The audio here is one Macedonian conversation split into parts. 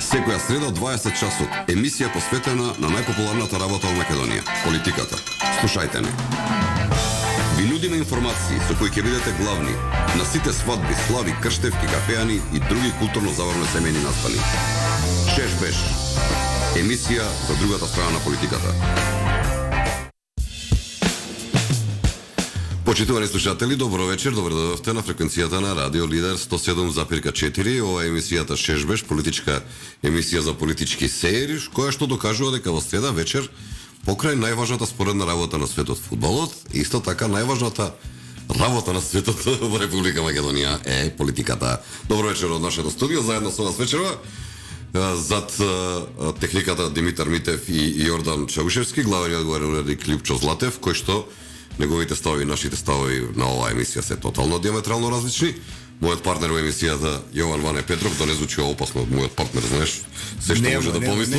Секоја среда од 20 часот, емисија посветена на најпопуларната работа во Македонија – политиката. Слушајте не. Ви нудиме информации со кои ќе бидете главни на сите свадби, слави, крштевки, кафеани и други културно-забавни семејни настани. Шеш беш. Емисија за другата страна на политиката. Почитувани слушатели, добро вечер, добро дојдовте на фреквенцијата на Радио Лидер 107,4. Ова е емисијата Шешбеш, политичка емисија за политички сеери, која што докажува дека во среда вечер покрај најважната споредна работа на светот фудбалот, исто така најважната работа на светот во Република Македонија е политиката. Добро вечер од нашето студио, заедно со нас вечерва зад техниката Димитар Митев и Јордан Чаушевски, главниот одговорен уредник Лјупчо Златев, кој што неговите ставови, нашите ставови на оваа емисија се тотално диаметрално различни. Мојот партнер во емисијата Јован Ване Петров, да не звучи опасно, мојот партнер, знаеш, се што може да помисли.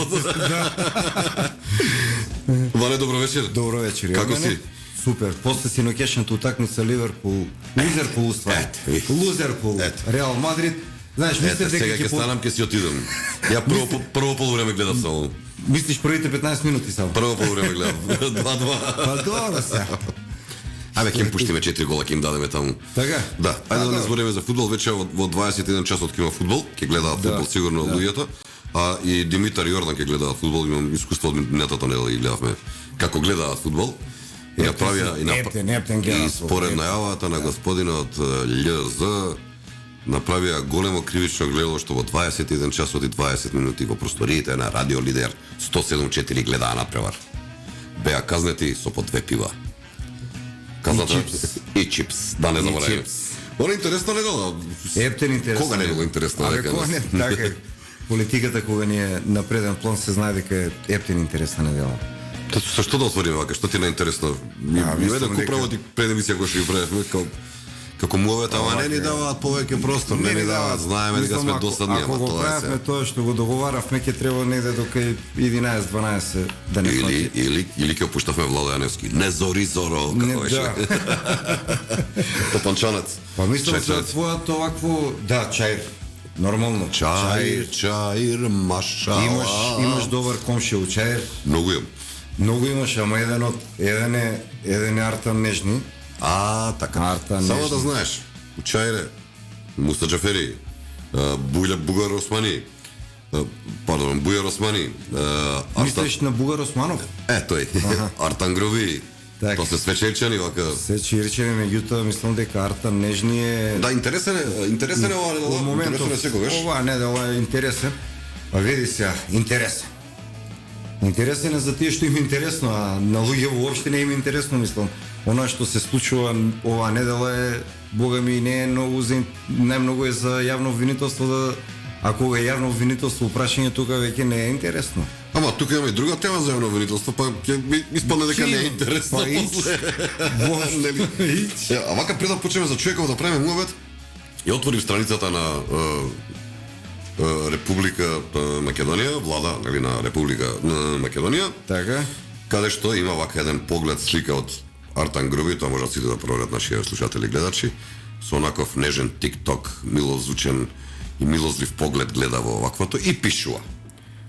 Ване, добро вечер. Добро вечер. Како си? Супер. После синокешната утакмица Ливерпул, Лузерпул уствари. Лузерпул, Реал Мадрид. Знаеш, мислев дека сега ќе станам, ќе си отидам. Ја прво полувреме гледав само. Мислиш првите 15 минути само? Прво полувреме гледав. 2-2. Па добро се. Абе, ќе им пуштиме 4 гола, ќе им дадеме таму. Така? Да, ајде да не збориме за фудбал, вече во 21 часот ќе има фудбал, ќе гледаат фудбал сигурно луѓето. А и Димитар и Јордан ќе гледаат фудбал, имам искуство од минатата недела и гледавме како гледаат фудбал. И направија и според најавата на господинот љз направија големо кривично гледало што во 21 часот и 20 минути во просториите на Радио Лидер 107.4 гледаа надпревар. Беа казнети со по 2 пива. Казната и чипс, да не забораваме. Она интересна недела. Ептен интересна. Кога не било интересна дека? Кога не, така. Политиката кога ни е на преден план се знае дека е ептен интересна недела. Со што да отвориме вака? Што ти е најинтересно? Ми веде куправо ти пред емисија која што ја правевме како муавете, ама не ни даваат повеќе простор, не ни даваат, знаеме дека сме досадни, ама тоа е се. Ако го правевме тоа што го договаравме, ќе треба негде до кај 11-12 да не плати. Или ќе опуштавме Владо Јаневски. Не зори зоро, како беше. Топанчанец. Па мислам се твојато овакво, да, чаир. Нормално. Чаир, машала. Имаш добар комшија у чаир. Многу имам. Многу имаш, ама еден е Артан Нежни. Така. Само да знаеш, у Чајре, Муста Џафери, Бујар Османи, Мислиш на Бугар Османов? Тој, Артан Груби, тоа се свечерчани вака. Свечерчани, меѓутоа мислам дека Артан Нежни е... Да, интересен е ова недела, интересен е секогаш. Ова недела е интересен, а види сега, интересен. Интересен е за тие што им е интересно, а на луѓе воопшто не им е интересно, мислам. Она што се случува оваа недела е, бога ми, не е најмногу е за јавно обвинителство, да, ако е јавно обвинителство упрашање, тука веќе не е интересно. Ама тука имаме и друга тема за јавно обвинителство, па ќе испадне дека не е интересно. А вака пред да почнеме за човеков да правиме муавет, ја отворив страницата на Република Македонија, влада, нели, на Република Македонија. Така. Каде што има вака еден поглед слика од Артан Груби, тоа можат сите да проверат нашите слушатели и гледачи, со онаков нежен тик-ток, милозвучен и милозлив поглед гледа во оваквото и пишува.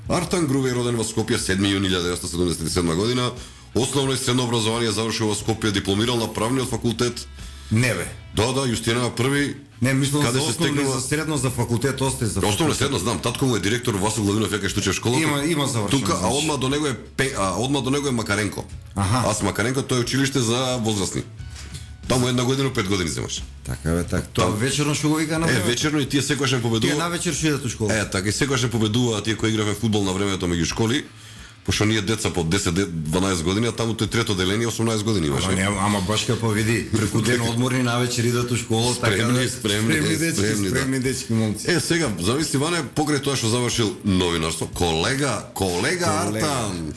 Артан Груби е роден во Скопје 7 јуни 1977 година, основно и средно образование завршил во Скопје, дипломирал на правниот факултет. Не бе. Да, Јустинова први. Не, мислам за основно и за средно, за факултет, осте за факултет. Основно средно, знам, татко му е директор Васил Главинов, дека што учев школата. Има завршено. Тука, а одма до него е Макаренко. Аз Макаренко, тоа е училиште за возрастни. Таму 1 година, 5 години земаш. Така бе, така. Тоа вечерно што го вика на време. Вечерно и тие секогаш не победува. Тие навечер што идат у школа. Така и секогаш не победува тие кои игравме фудбал на времето меѓу школи. Пошто ние деца по 10-12 години, а таму тој трето деление 18 години имаше. Ама баш како види, преку ден одморни навечер идат у школа, спремни дечки момци. Сега, замисли Ване, покрај тоа што завршил новинарство, колега Артан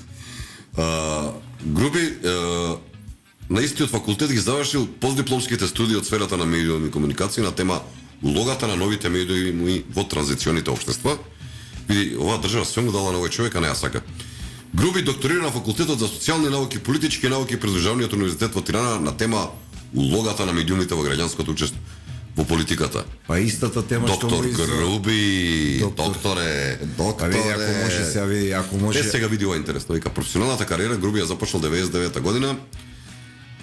Груби на истиот факултет ги завршил постдипломските студии од сферата на медиуми и комуникација на тема улогата на новите медиуми во транзиционите општества. Види, оваа држава све му дала на овој човек, а не ја сака. Груби докторира на факултетот за социјални науки, политички науки при Државниот универзитет во Тирана на тема улогата на медиумите во граѓанското учество во политиката. Па истата тема доктор што Груби. докторе. А види, ако може сега, види, ако може... Сега види ова интересно. Вика, професионалната кариера Груби ја започнал 99 година.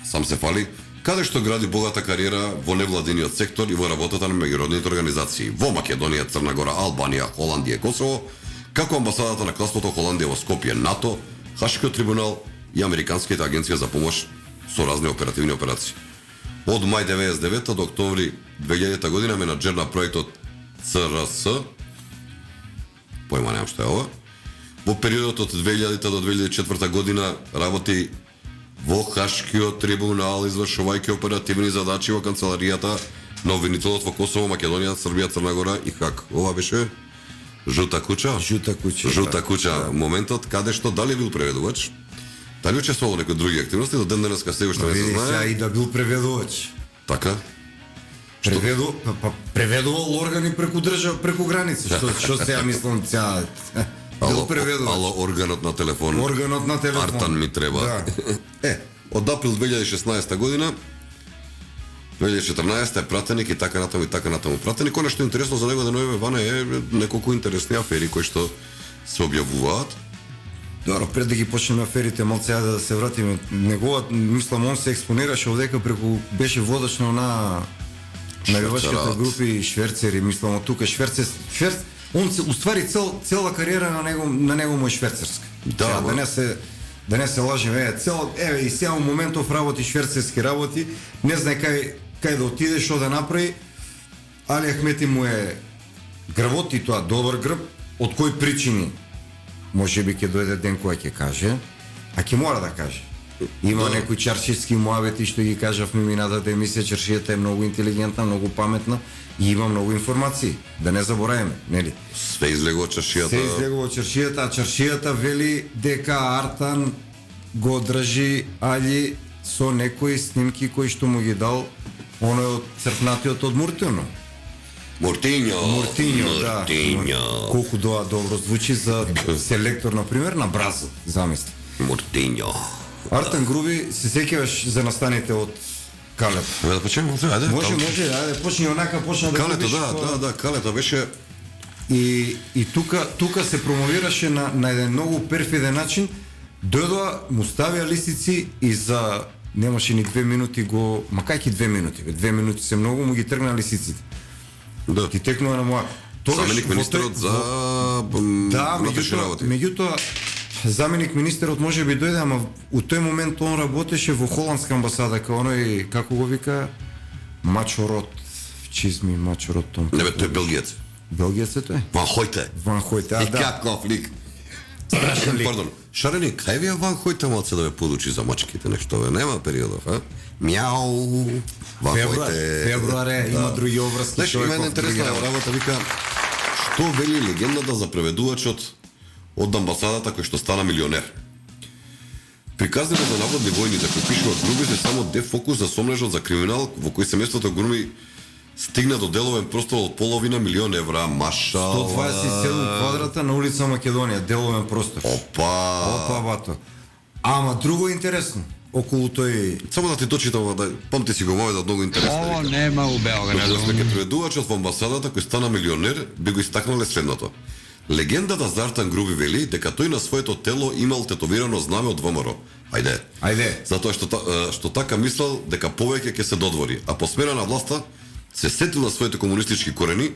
Сам се фали. Каде што гради богата кариера во невладиниот сектор и во работата на меѓународните организации во Македонија, Црна Гора, Албанија, Холандија и Косово, како амбасадата на Кралството Холандија во Скопје, НАТО, Хашкиот трибунал и Американските агенција за помош со разни оперативни операции. Од мај 99 до октомври 2000 година менаџер на проектот ЦРС, појма немам што е ова. Во периодот од 2000 до 2004 година работи во Хашкиот трибунал, извршувајќи оперативни задачи во канцеларијата на обвинителот во Косово, Македонија, Србија, Црна Гора и ХАК. Ова беше Жута куќа? Жута куќа, да. моментот каде што дали бил преведувач, дали учествувал во некои други активности, до ден денеска се уште не се Види, сега знае. и да бил преведувач. Така? Преведувал органи преку граница. Што сега мислам, сега... Бил преведувач. Ало, органот на телефон. Органот на телефон. Артан ми треба. Да. Од април 2016 година 2014 е пратеник и така натаму пратеник. Оно што е интересно за него деновиве ване е неколку интересни афери кои што се објавуваат. Добро, пред да ги почнеме аферите, малце да се вратиме. Неговата, мислам, он се експонираше овдека преку беше водач на навивачките групи шверцери, мислам, од тука он се уствари цела кариера на него му е шверцерска. Да, сега, да не се лажеме, и сега моментов работи шверцерски работи, не знае кај да отиде, што да направи. Али Ахмети му е грбот и тоа добар грб, од кои причини може би ќе дојде ден кој ќе каже, а ќе мора да каже. Има некои чаршиски муабети што ги кажавме минатата емисија, чаршијата е многу интелигентна, многу паметна и има многу информации. Да не забораваме, нели? Све излегува од чаршијата. Се излегува од чаршијата, а чаршијата вели дека Артан го држи Али со некои снимки кои што му ги дал оној од црпнатиот од Муртино. Муртињо, да. Колку добро звучи за селектор, например, на Бразил, замисли. Муртињо. Артан Груби, се сеќаваш за настаните од Калето? Да почнеме, ајде. Може, ајде, почни онака, почна да Калето, да, Калето беше... И тука се промовираше на еден многу перфиден начин. Дојдоа, му ставија лисици и за... Немаше ни 2 минути го... Макајки 2 минути, 2 минути се многу, му ги тргна лисиците. Да. Ти текнува на моја... Заменик министерот за... Да, меѓутоа, заменик министерот може би дојде, ама у тој момент он работеше во холандска амбасада, као оној, како го вика, Мачорот, чизми, Мачорот Том. Не бе, тој е белгиец. Белгиец е тој? Ван Хојте, да. И каков лик. Страшен лик. Пардон, Шарени, кај ви е Ван Хојте малце да ве подучи за мачките, нешто бе, нема периодов, а? Мјау, Ван Хојте. Февруаре, има други обврски. Знаеш, има една интересна работа, вика, што вели легендата за преведувачот од амбасадата кој што стана милионер. Приказните за наводни војни за кои пишуваат Груби се само дефокус за сомнежот за криминал во кој семејството Груби стигна до деловен простор од половина милион евра, машала. 127 квадрата на улица Македонија, деловен простор. Опа, бато. Ама друго интересно, околу тој... Само да ти дочитам, да памти си го моведат многу интересно. Ово нема у Белград. Дека преведувачот во амбасадата кој стана милионер би го истакнале следното. Легендата за Артан Груби вели дека тој на своето тело имал тетовирано знаме од ВМРО. Ајде. Затоа што така мислел дека повеќе ќе се додвори, а по смена на власта се сетил на своите комунистички корени,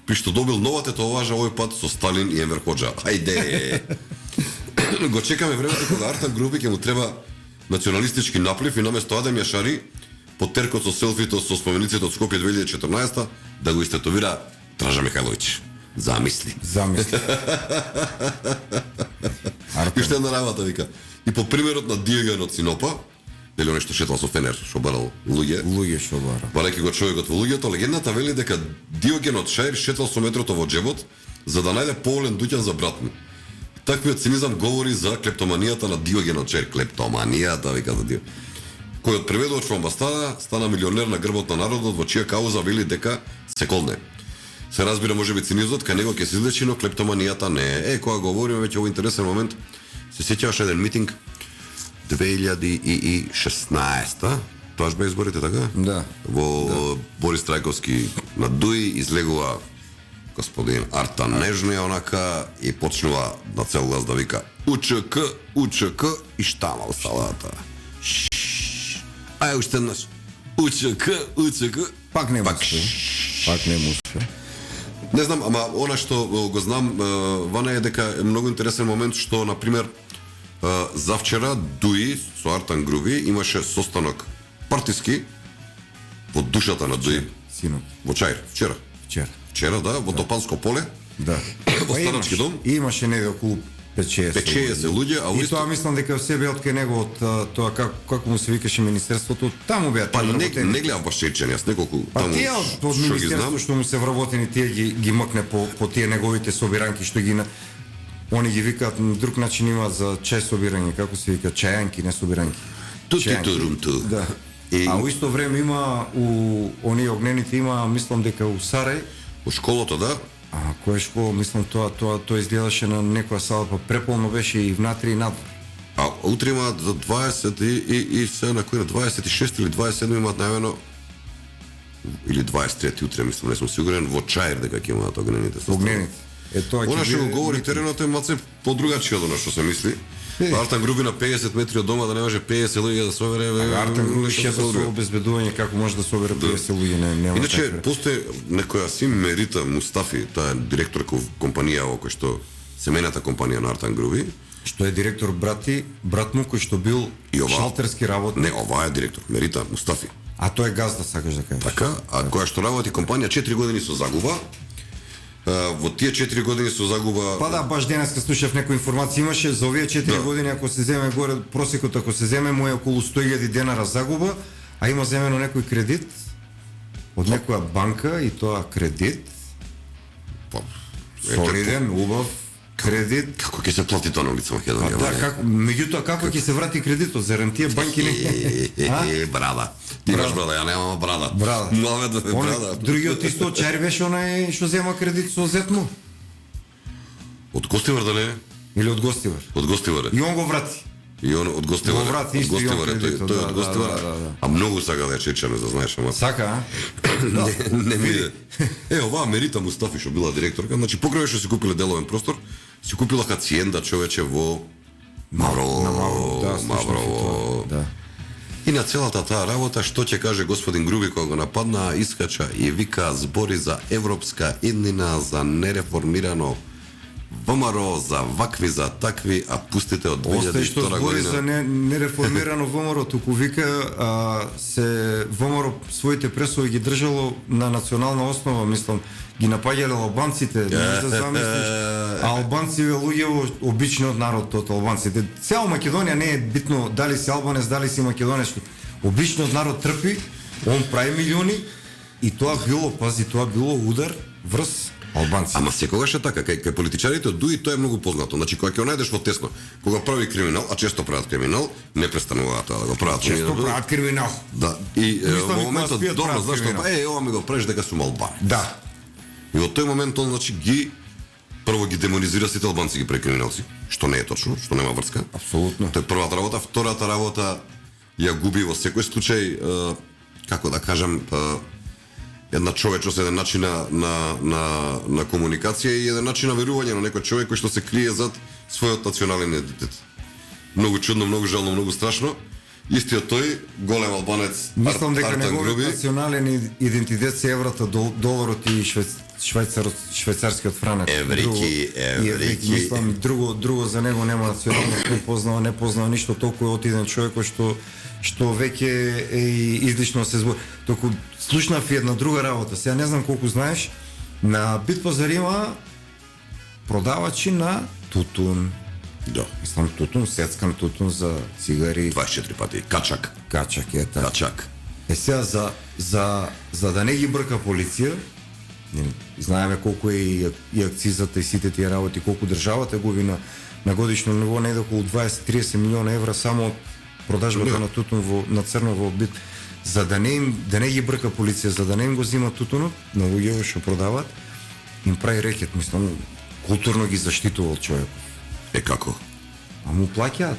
при што добил нова тетоважа овој пат со Сталин и Енвер Хоџа. Ајде. Го чекаме времето кога Артан Груби ќе му треба националистички наплив и наместо Адем Јашари под теркот со селфито со спомениците од Скопје 2014 да го истетовира Дража Михајловиќ. Замисли. И уште една работа, вика. И по примерот на Диоген од Синопа, дали он што шетал со фенер, што барал луѓе што бара. Барајќи го човекот во луѓето, легендата вели дека Диоген од Шаир шетал со метрото во джебот за да најде поволен дуќан за брат му. Таквиот цинизам говори за клептоманијата на Диоген од Шаир. Клептоманијата, вика за Диоген. Кој од преведувач во амбасада стана милионер на грбот на народот, во чија кауза вели дека се колне. Се разбира, може би цинизмот кај него ќе се излечи, но клептоманијата не е. Кога говориме веќе во интересен момент, се сеќаваш еден митинг 2016, тоаш бе изборите, така? Да. Во Борис Трајковски на Дуи излегува господин Арта Нежни онака и почнува на цел глас да вика УЧК, УЧК и штамал салата. Ај уште еднаш. УЧК, УЧК. Пак не муше. Пак не муше. Не знам, ама она што го знам, вана е дека е многу интересен момент што, например, завчера Дуи со Артан Груби имаше состанок партиски во душата на Дуи. Синок. Во Чаир, вчера. Вчера. Вчера, да, во Топанско поле. Да. Во Старачки дом. Имаше неде околу 5-60 луѓе, а и тоа мислам дека се беа од кај него од тоа како му се викаше министерството, таму беа Па не вработени. гледам баш чечен, јас неколку Па таму тие од што ги знам. министерството што му се вработени, тие ги мъкне по тие неговите собиранки што ги они ги викаат на друг начин, има за чај собирање, како се вика, чајанки, не собиранки. Тутитурумту. Да. И А во исто време има у оние огнените има, мислам дека у Сарај, во школото, да, а која школа, мислам тоа изгледаше на некоја сала, па преполно беше и внатре и надвор. а утре имаат за 20 и се на кој на 26 или 27 имаат најавено или 23 утре, мислам, не сум сигурен, во Чаир дека ќе имаат огнените состави. Огнените. Тоа Она ќе што го биде говори митинг. теренот е маце подругачи од она што се мисли. Артан Груби на 50 метри од дома да не може 50 луѓе да собере. Артан Груби нешто шета со друго. обезбедување како може да собере 50 луѓе, нема Иначе таква. постои некоја Сим Мерита Мустафи, таа е директор компанија кој што семејната компанија на Артан Груби. Што е директор брат му кој што бил И ова- шалтерски работник, Не, ова е директор, Мерита Мустафи. а тој е газда, сакаш да кажеш. Така, а која што работи компанија 4 години со загуба. Во тие 4 години со загуба. Па да, баш денеска слушав некоја информација, имаше за овие 4 Да. години, ако се земе горе просекот, ако се земе му е околу 100.000 денара загуба, а има земено некој кредит од некоја банка и тоа кредит Па, солиден, убав кредит. како ќе се плати тоа на улица А Македонија? да, како, меѓутоа како ќе се врати кредитот, зарем тие банки не? А? Брада. Ти имаш брада, ја немам брада. Брада. Наведно е брада. Другиот исто од Чаир беше онај што зема кредит со зет му Од Гостивар да не е? или од Гостивар. Од Гостивар е. И он го врати. И он од Гостивар. Го врати Од исто и он Гостивар е, кредитот, тој да, од Гостивар. да. А многу сака да е чечено, да знаеш, ама Сака, а? не ми иде. Оваа Мерита Мустафи што била директорка, значи покрај што си купиле деловен простор, си купила хациенда човече во Маврово. Да, Маврово. Да. И на целата таа работа, што ќе каже господин Груби кога го нападна, искача и вика збори за европска иднина, за нереформирано ВМРО, за вакви, за такви, а пустите од Остај што 2002 збори за година. нереформирано ВМРО, туку вика се ВМРО своите пресови ги држало на национална основа, мислам, ги напаѓале албанците, не можеш да замислиш. А албанци луѓе во обичниот народ од албанците. Цела Македонија не е битно дали си албанец, дали си македонец. Обичниот народ трпи, он прави милиони и тоа било, пази, тоа било удар врз албанци. Ама секогаш е така, кај политичарите од ДУИ тоа е многу познато. Значи кога ќе го најдеш во тесно, кога прави криминал, а често прават криминал, не престануваат тоа да го прават. Често прават криминал. Да. И Мислам, во и кога моментот спијат добро прават знаеш што, криминал. ова ми го правиш дека сум албанец. Да. И во тој момент он значи ги прво ги демонизира сите албанци ги прекриминалци, што не е точно, што нема врска. Апсолутно. Тоа е првата работа, втората работа ја губи во секој случај, како да кажам, една човечност, еден начин на комуникација и еден начин на верување на некој човек кој што се крие зад својот национален идентитет. Многу чудно, многу жално, многу страшно. Истиот тој, голем албанец, Мислам дека Артан неговиот Груби, национален идентитет се еврата, доларот и швајцарскиот франак. Еврики. Мислам друго за него нема национално, не познава ништо, толку е отиден човек што веќе е излишно се збори. Току слушнав и една друга работа. Сега не знам колку знаеш, на Битпазар има продавачи на тутун. да, Мислам тутун, сецкан тутун за цигари, 24 пати, качак, качак е така. качак. Е сега за да не ги брка полиција, знаеме колку е и акцизата и сите тие работи, колку државата губи на годишно ниво, не околу 20-30 милиона евра само од продажбата на тутун на црно во бит. За да не ги брка полиција, за да не им го зима тутунот, на луѓето што продаваат, им прави рекет, мислам, културно ги заштитувал човек. Е како? А му плаќаат.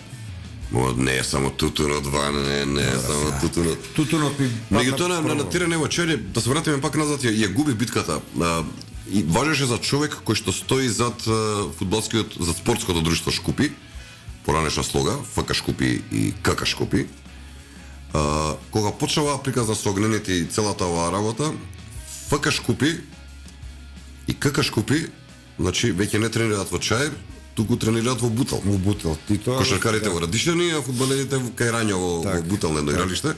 Не е само тутунот ван, не е само тутунот. Тутунот ми Меѓутоа на тирене во Чаир, да се вратиме пак назад, ја губи битката. и важеше за човек кој што стои зад зад спортското друштво Шкупи, поранешна слога, ФК Шкупи и КК Шкупи. Кога почнава приказна со огнените и целата оваа работа, ФК Шкупи и КК Шкупи, значи веќе не тренираат во Чаир, туку тренираат во Бутел. Во Бутел. И тоа Кошаркарите во Радишани, а фудбалерите во Кајрања во Бутел на игралиште.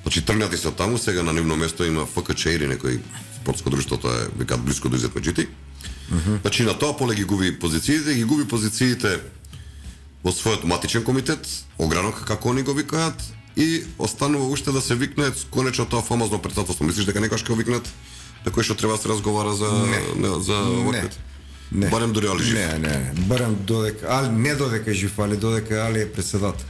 Значи тргнати се таму, сега на нивно место има ФК Чаир и некој спортско друштво, тоа е викаат блиско до Изет Меджити. Значи на тоа поле ги губи позициите во својот матичен комитет, огранок како они го викаат, и останува уште да се викне конечно тоа фамозно председателство. Мислиш дека некојаш ќе викнат на кој што треба да се разговара за оваквите? Не. Барем дури Али жив. Не. Барем додека, не додека жив, али додека Али е председател.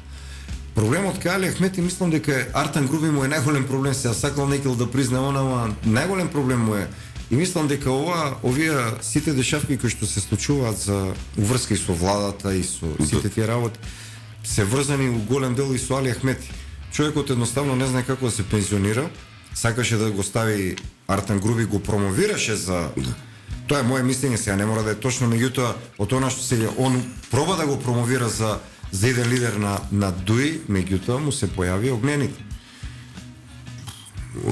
Проблемот кај Али Ахмети, мислам дека Артан Груби му е најголем проблем, се сакал некој да призна ама најголем проблем му е. И мислам дека овие сите дешавки кои што се случуваат за уврска и со владата и со сите тие работи се врзани у голем дел и со Али Ахмети. Човекот едноставно не знае како да се пензионира, сакаше да го стави Артан Груби, го промовираше за... Тоа е моje мислење, сега не мора да е точно, меѓутоа од она што сега он проба да го промовира за еден лидер на ДУИ, меѓутоа му се појави огнените.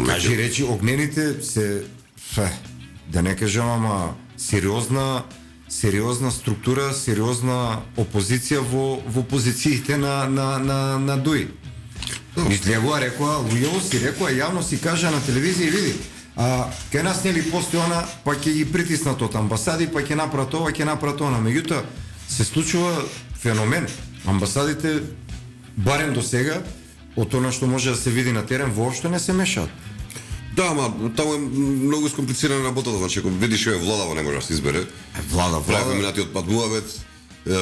Кажи речи, огнените се, да не кажам, ама сериозна структура, сериозна опозиција во позициите на ДУИ. Излегува, рекоа, луѓево си рекоа, јавно си кажа на телевизија и види, кај нас нели постои она, па ќе ги притиснат од амбасади, па ќе направат ова, ќе направат она. Меѓутоа, се случува феномен. Амбасадите, барем до сега, од она што може да се види на терен, воопшто не се мешаат. Да, ама таму е многу скомплицирана работата, значи ако видиш владава не може да се избере. Влада. Минатиот пат муавет,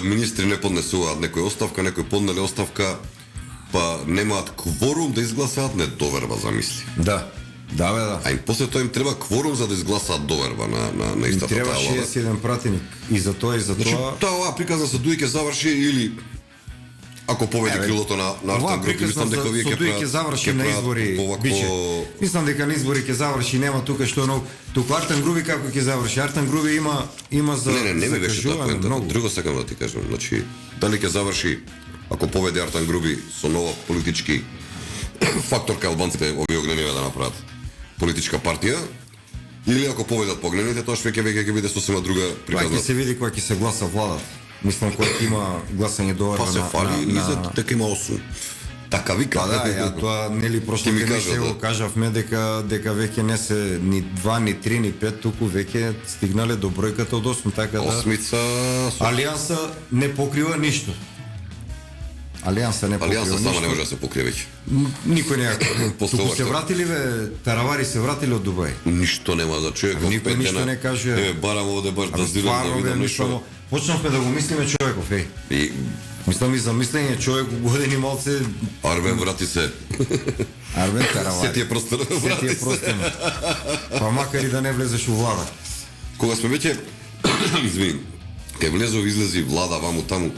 министри не поднесуваат некој оставка, некој поднеле оставка, па немаат кворум да изгласаат недоверба, замисли. Да. Да. А им после тоа им треба кворум за да изгласаат доверба на истата таа влада. Треба 61 пратеник. И за тоа Значи, тоа приказна со Дуи ќе заврши или ако победи крилото на Артан Груби, мислам дека овие ќе заврши на избори. Мислам дека на избори ќе заврши, нема тука што туку Артан Груби како ќе заврши. Артан Груби има за не ми беше тоа поента. Друго сакам да ти кажам, значи дали ќе заврши ако победи Артан Груби со нова политички фактор кај албанците овие огнениве да направат политичка партија, или ако победат погнените, тоа веќе ќе биде сосема друга приказна. Ќе се види која ќе се гласа влада. Мислам кој има гласање доверба па се фали и за дека има 8. Така вика. Па да, ја тоа нели прошто ќе ми се го кажавме дека веќе не се ни 2, ни 3, ни 5, туку веќе стигнале до бројката од 8, така да. Осмица. Алијанса не покрива ништо. Алијанса сама не може да се покрие веќе. Никој не туку се вратили таравари се вратили од Дубај. Ништо нема за човеков. Никој ништо не каже. Барам овде баш да здирам да видам нешто. Почнавме да го мислиме човеков, Мислам и за мислење човек години малце. Арбен врати се. Арбен таравари. Се ти е простор. Па макар и да не влезеш у влада. Кога сме веќе извини, кај влезов излези влада ваму таму.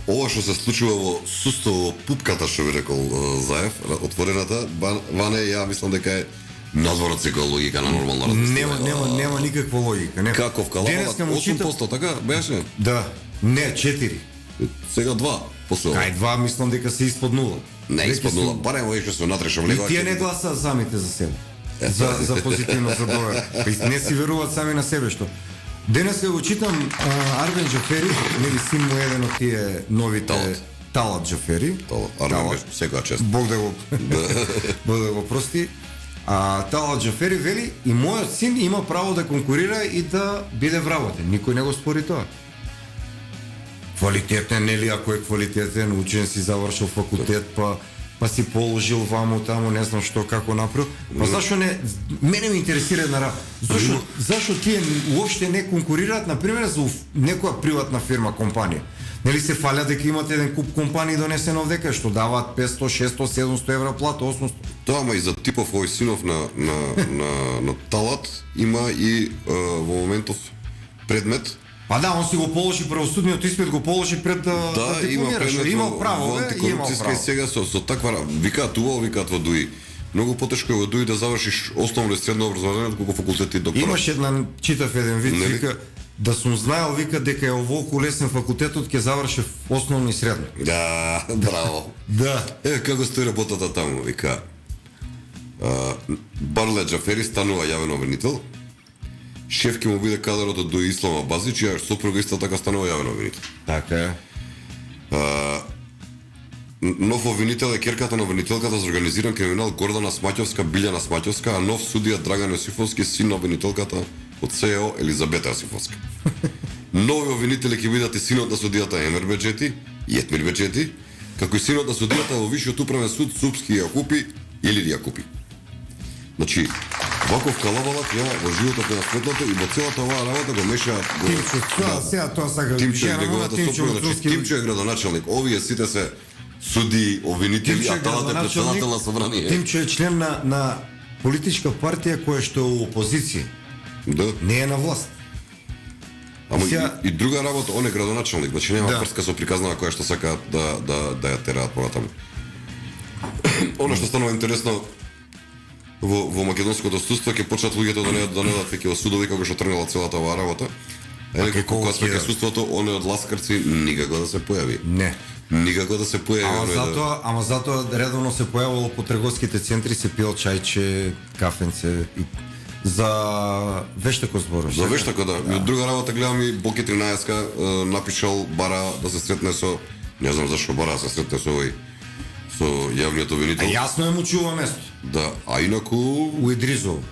Ова што се случува во сустово пупката, што би рекол Заев, отворената, ване ја мислам дека е надвор од секоја логика на нормална размислување. Нема никаква логика. Каков калават 8% така беше? Да, не 4. Сега 2 после ова. Кај 2 мислам дека се испод 0. Не испод 0, барем овие што се внатрешно влегува. И тие не гласаат самите за себе. За позитивно за довер. Не си веруваат сами на себе што. Денеска го читам Арбен Джафери, нели син му еден од тие новите Талат Джафери. Арбен беше секоја чест. Бог да го прости. Талат Джафери вели и мојот син има право да конкурира и да биде вработен. Никој не го спори тоа. Квалитетен, нели, ако е квалитетен, учен си завршил факултет, па си положил ваму таму, не знам што, како направил. Па зашо не, мене ме интересира една работа. Зашо тие уопште не конкурираат, например, за некоја приватна фирма, компанија? Нели се фалят дека имат еден куп компании донесен овдека, што даваат 500, 600, 700 евра плата, 800. Тоа, ама и за типов овој синов на Талат има и во моментов предмет. Па да, он си го положи правосудниот испит, го положи пред да дипломира, што има право, во антикорупцијска и сега со таква викаат убаво, викаат во ДУИ. Многу потешко е во дуи да завршиш основно и средно образование, отколку факултет и докторат. Имаш читав еден вид, Нели? вика, да сум знаел, вика, дека е оволку лесен факултетот, ќе заврши основно и средно. Да, браво. Да. Како стои работата таму, вика. Барле Джафери станува јавен обвинител. Шеф ќе му биде кадрот до Ислама Базич, ја сопруга исто така станува јавен обвинител. Така е. Нов обвинител е керката на обвинителката за организиран криминал Гордана Смаќовска, Билјана Смаќовска, а нов судија Драган Јосифовски, син на обвинителката од СЕО Елизабета Јосифовска. Нови обвинители ќе бидат и синот на судијата Емер Беџети, Јетмир Беџети, како и синот на судијата во Висшиот управен суд Супски Јакупи или Јакупи. Значи, ваков калабалак ја во животот на светлото и во целата оваа работа го мешаат Сега тоа сака Тимчо и Жена, неговата Тимчо сопруга, значи Мацовски. Тимчо е градоначалник, овие сите се суди, обвинители, Тимчо а е талата е председател на собрание. Тимчо е член на политичка партија која што е у опозиција, Да. не е на власт. Ама Сега- и друга работа, он е градоначалник, значи нема Да. прска со приказнава која што сакаат да ја тераат понатаму. Она што станува интересно во македонското судство ќе почнат луѓето да не дадат веќе во судови како што тргнала целата оваа работа. како Кога сме ќе- ке судството, оне од ласкарци никако да се појави. Не. Никако да се појави. Ама оне да- затоа редовно се појавало по трговските центри, се пил чајче, кафенце и за вештако зборуваш. За вештако, да. И од друга работа гледам и Боки 13-ка напишал бара да се сретне со, не знам зашо бара да се сретне со овој со јавниот обвинител. Јасно е му чува место. Да, а инаку У Идризово.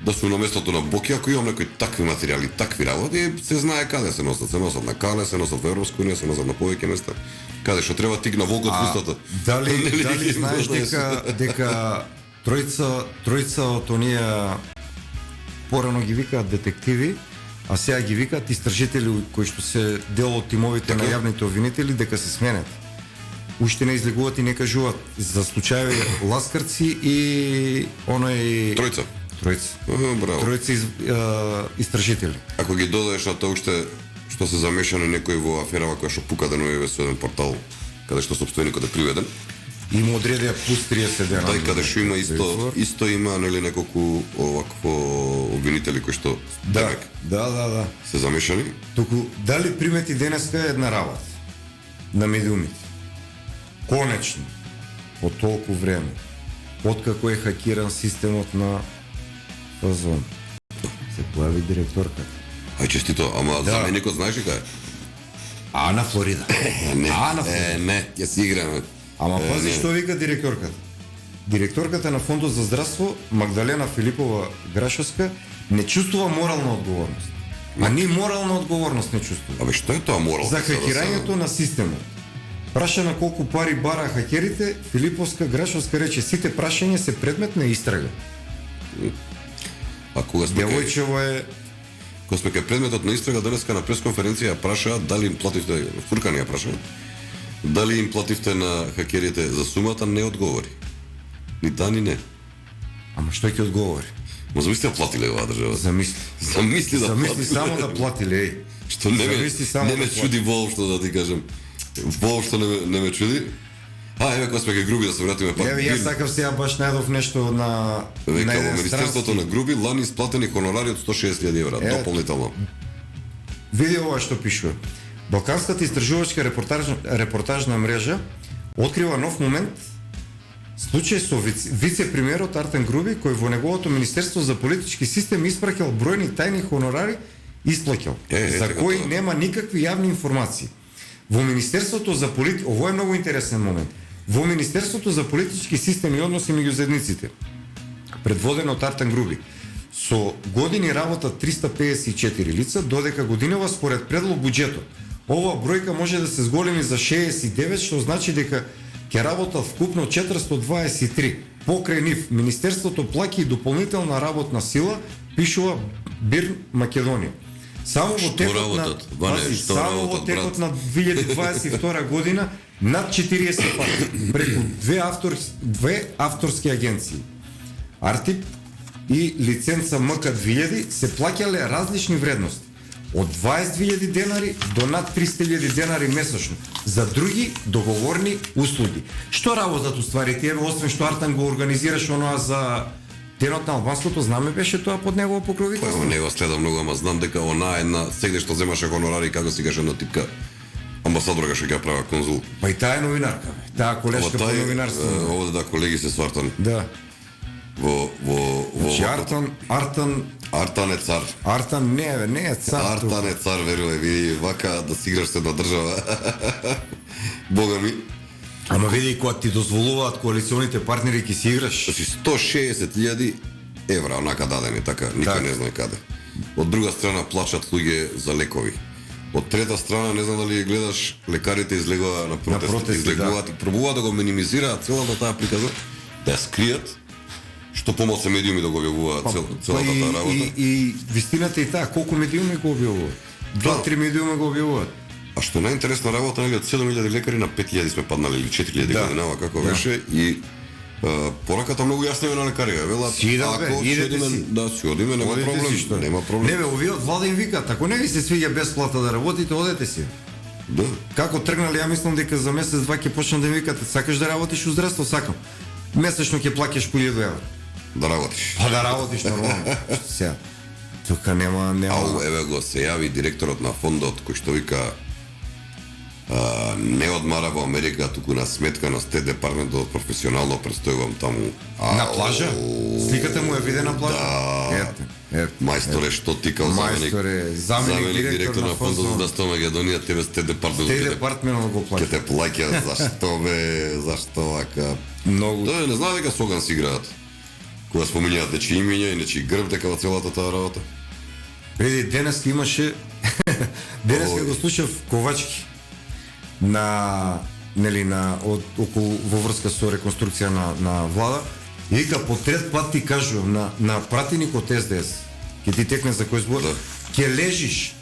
да сум на местото на Боки, ако имам некои такви материјали, такви работи, се знае каде се носат на Кале, се носат во Европска унија, се носат на повеќе места. Каде што треба тик на волкот фустата. Дали знаеш дека тројца од оние порано ги викаат детективи, а сега ги викаат истражители кои што се дел од тимовите на јавните обвинители дека се сменет. Уште не излегуваат и не кажуваат за случаеви ласкарци и оној Тројца. Браво. Тројца истражители. Ако ги додадеш на тоа уште што се замешани некој во аферава која што пука денувиве со еден портал каде што сопственикот е приведен, И му одредија плюс 30 дена. да и каде што има исто има нели неколку овакво обвинители кои што демек Да. се замешани. Туку, дали примети денеска една работа на медиумите? Конечно, по толку време, откако е хакиран системот на ФЗОН, се појави директорката. Ај честито, ама заменикот знаеш ли кај? Ана Флорида. Не, Ана Флорида. не, ќе си играме. Ама пази што вика директорката. Директорката на Фондот за здравство, Магдалена Филипова Грашовска, не чувствува морална одговорност. А ни морална одговорност не чувствува. Абе што е тоа морал? За хакирањето на системот. Прашана колку пари бара хакерите, Филиповска Грашовска рече сите прашања се предмет на истрага. А кога сме Девојчево е кога сме кај предметот на истрага денеска на пресконференција ја прашаа дали им плативте, Фуркан ја прашаа, дали им плативте на хакерите за сумата, не одговори. Ни да, ни не. Ама што ќе одговори? Ма замисли да платиле оваа држава. Замисли. Замисли да Замисли платиле. само да платиле, еј. Што не ме, Замисли само не ме да чуди воопшто да ти кажам. Воопшто не ме чуди. Еве кога сме кај Груби да се вратиме пак. Еве јас сакав сега баш најдов нешто на Века во еден Министерството странски. на Груби лани исплатени хонорари од 160.000 евра, Е, дополнително. Види ова што пишува. Балканската истражувачка репортажна мрежа открива нов момент случај со вице-премиерот Артем Груби, кој во неговото Министерство за политички систем испраќал бројни тајни хонорари исплаќал, за така кои тоа. нема никакви јавни информации. Во Министерството за ово е многу интересен момент. Во Министерството за политички систем и односи меѓу заедниците, предводено од Артем Груби, со години работа 354 лица, додека годинава според предлог буџетот. Оваа бројка може да се зголеми за 69, што значи дека ќе работат вкупно 423. Покрај нив, Министерството плаќа и дополнителна работна сила, пишува БИР Македонија. Само во текот на работат? Ване, пази, што само во работат, текот брат? на 2022 година над 40 пати преку две авторски агенции. Артип и лиценца МК 2000 се плаќале различни вредности. од 20.000 денари до над 300.000 денари месечно за други договорни услуги. Што работат уствари тие, освен што Артан го организираше оноа за Денот на албанското знаме, беше тоа под негово покровителство? Па, не го следам многу, ама знам дека она една сегде што земаше хонорари, како си каже на типка амбасадорка што ќе права конзул. Па и таа е новинарка, бе. Таа колешка по новинарство. Овде да колеги се свартан. Да. Во Значи Артан е цар. Артан не е цар. Артан е цар, веруваме, види вака да си играш се на држава. Бога ми. Ама види, кога ти дозволуваат коалиционите партнери ќе си играш. Значи 160.000 евра онака дадени, така, никој не знае каде. Од друга страна плачат луѓе за лекови. Од трета страна, не знам дали гледаш, лекарите излегува на протест, излегуваат и пробуваат да го минимизираат целата таа приказна, да ја скријат, што помалку медиуми да го објавуваат целата таа работа. И вистината е таа, колку медиуми го објавуваат? 2-3 медиуми го објавуваат. А што е најинтересна работа, нели, од 7.000 лекари на 5.000 сме паднале, или 4.000 годинава, како беше, и пораката многу јасна е на лекарија. Велат, ако си одиме, нема проблем. Нема проблем. Не бе, овие од влада им викаат, ако не ви се свиѓа бесплата да работите, одете си. Да. Како тргнале, ја мислам дека за месец-два ќе почнат да викат, сакаш да работиш у здравство, сакам. Месечно ќе плаќаш по 1000 евра. Да работиш. Па да работиш нормално. Сега. Тука нема. Ау, еве го се јави директорот на фондот кој што вика не одмара во Америка, туку на сметка на Стет департментот професионално престојувам таму. На плажа? Сликата му е видена на плажа? Да. Мајсторе, што тикал заменик директор на фондот за Даста Македонија, тебе Стет департментот. Стет департментот го плаќа. Ке те плаќа, зашто бе, зашто вака? Многу. Тоа не знае дека Соган си играат. Кога споминјаат нечи имиња и нечи грб дека во целата таа работа. Преди денеска имаше денеска го слушав Ковачки на околу во врска со реконструкција на влада и вика по трет пат ти кажувам на пратеник од СДС ќе ти текне за кој збор ќе лежиш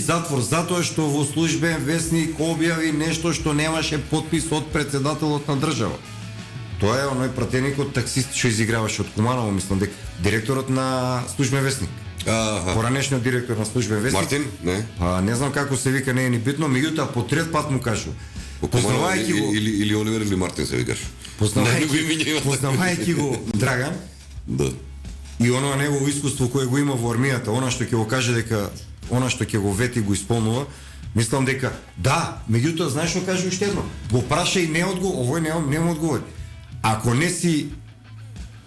затвор затоа што во службен весник објави нешто што немаше потпис од председателот на држава. Тоа е оној пратеникот таксист што изиграваше од Куманово, мислам дека директорот на службен весник. Поранешниот директор на службен вестник. Мартин, не? Не знам како се вика, не е ни битно, меѓутоа по трет пат му кажу. Познавајќи го или Оливер или Мартин се викаш. Познавајќи го Драган. Да. И оно негово искуство кое го има во армијата, она што ќе го каже дека она што ќе го вети го исполнува, мислам дека да, меѓутоа знаеш што каже уште едно. Го праша и не одговори, овој не му одговори. Ако не си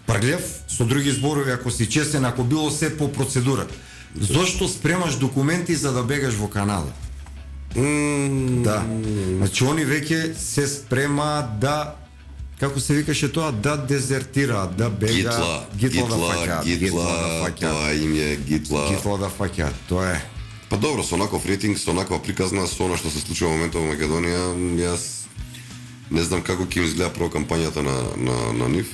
прглев, со други зборови, ако си честен, ако било се по процедура, зошто спремаш документи за да бегаш во Канада? Да. Значи, они веќе се спрема да, како се викаше тоа, да дезертираат, да бега, Гитла да фаќаат. Тоа им е Гитла. Гитла да фаќаат, тоа е. Па добро, со онаков рейтинг, со онаква приказна, со она што се случува во моментот во Македонија, јас не знам како ќе им изгледа прво кампањата на нив.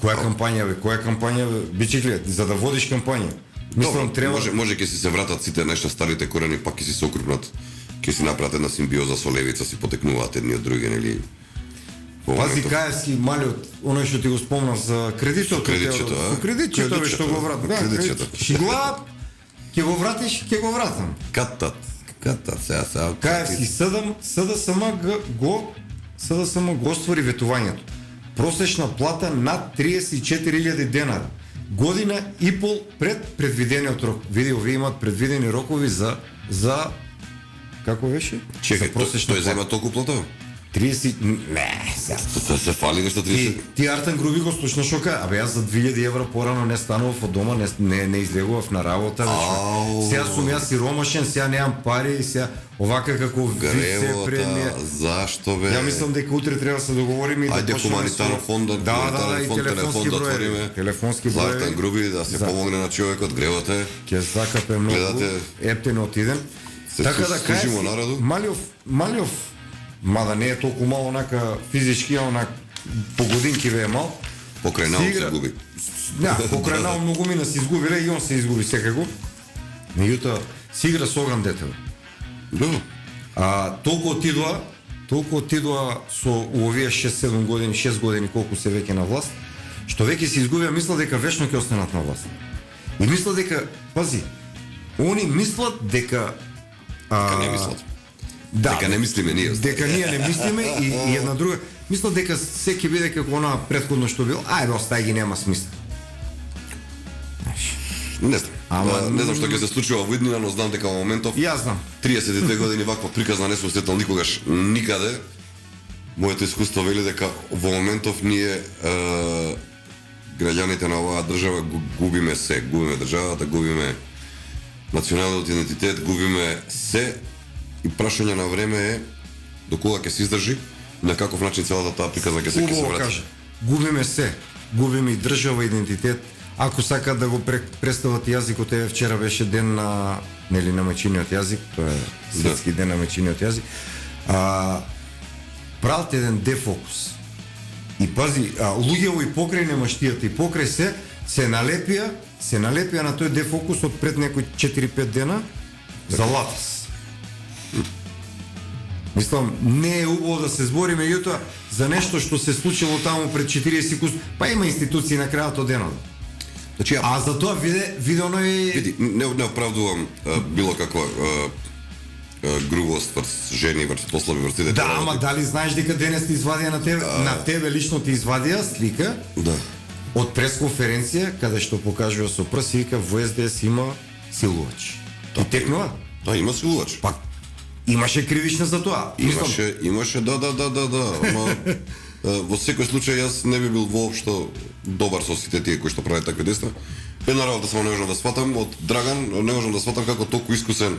Која кампања бе? Која кампања бе? Бичикле, за да водиш кампања. Мислам треба може ќе си се вратат сите нешта старите корени, пак ќе си се окрупнат. Ќе си направат една симбиоза со левица, си потекнуваат едни од други, нели? Пази Каевски малиот, оној што ти го спомнав за кредитот, кредитчето бе што го вратам. Шигла, ќе го вратиш, ќе го вратам. Катат сега. Каевски СДСМ го створи ветувањето. Просечна плата над 34.000 денари. Година и пол пред предвидениот рок. Види, овие имаат предвидени рокови за како беше? Чекај, тој зема толку плата? 30... Не, се фали нешто 30. Ти Артан Груби го слушнаш што кажа, абе јас за 2000 евра порано не станував од дома, не излегував на работа, сега сум јас сиромашен, сега немам пари, сега овака како висе пред ми. Зашто бе? Ја мислам дека утре треба да се договориме и да почнеме. Ајде хуманитарен фонд, телефон да отвориме. Телефонски број. За Артан Груби да се помогне на човекот, гревате. Ќе закапе многу. Ептен отидем. Така да кажеме Малиов мада не е толку мал онака физички, онак по годинки ве е мал. Покрај наум се губи. Покрај наум многу мина се изгубиле и он се изгуби секако. Меѓутоа си игра со оган дете. Да. Толку отидоа со овие 6-7 години, 6 години колку се веќе на власт, што веќе се изгубија, мисла дека вечно ќе останат на власт. И мисла дека, пази, Они мислат дека Дека не мислат. да, Дека не мислиме ние. дека ние не мислиме и една друга мислат дека секи биде како она претходно што било, ајде остај ги, нема смисла. Не знам. Ама, Не знам што ќе се случува во иднина, но знам дека во моментов Јас знам. 32 години ваква приказна не сум сретнал никогаш никаде. Моето искуство вели дека во моментов ние граѓаните на оваа држава губиме се, губиме државата, губиме националниот идентитет, губиме се и прашање на време е до кога ќе се издржи и на каков начин целата таа приказна ќе се Убаво врати. кажа. Губиме се. Губиме и држава, идентитет. Ако сакат да го представат јазикот, еве вчера беше ден на нели на мајчиниот јазик, тоа е светски ден на мајчиниот јазик. Прават еден дефокус. И пази, луѓето и покрај немаштијата и покрај се налепија на тој дефокус од пред некои 4-5 дена за латис. Мислам, не е убаво да се збориме јутоа за нешто што се случило таму пред 40 години, па има институции на крајот од денот. Значи, А за тоа видено и види, не оправдувам било каква грубост врз жени, врз послови, врз тите да, работи. ама дали знаеш дека денес ти извадија на тебе лично ти извадија слика Да. од пресконференција каде што покажува со прст и вика во СДС има силувач. И текнува? Да, има силувач. Па имаше кривична за тоа. Имаше, да. Ама во секој случај јас не би бил воопшто добар со сите тие кои што прават такви деста. Една работа само не можам да сватам од Драган, не можам да сватам како толку искусен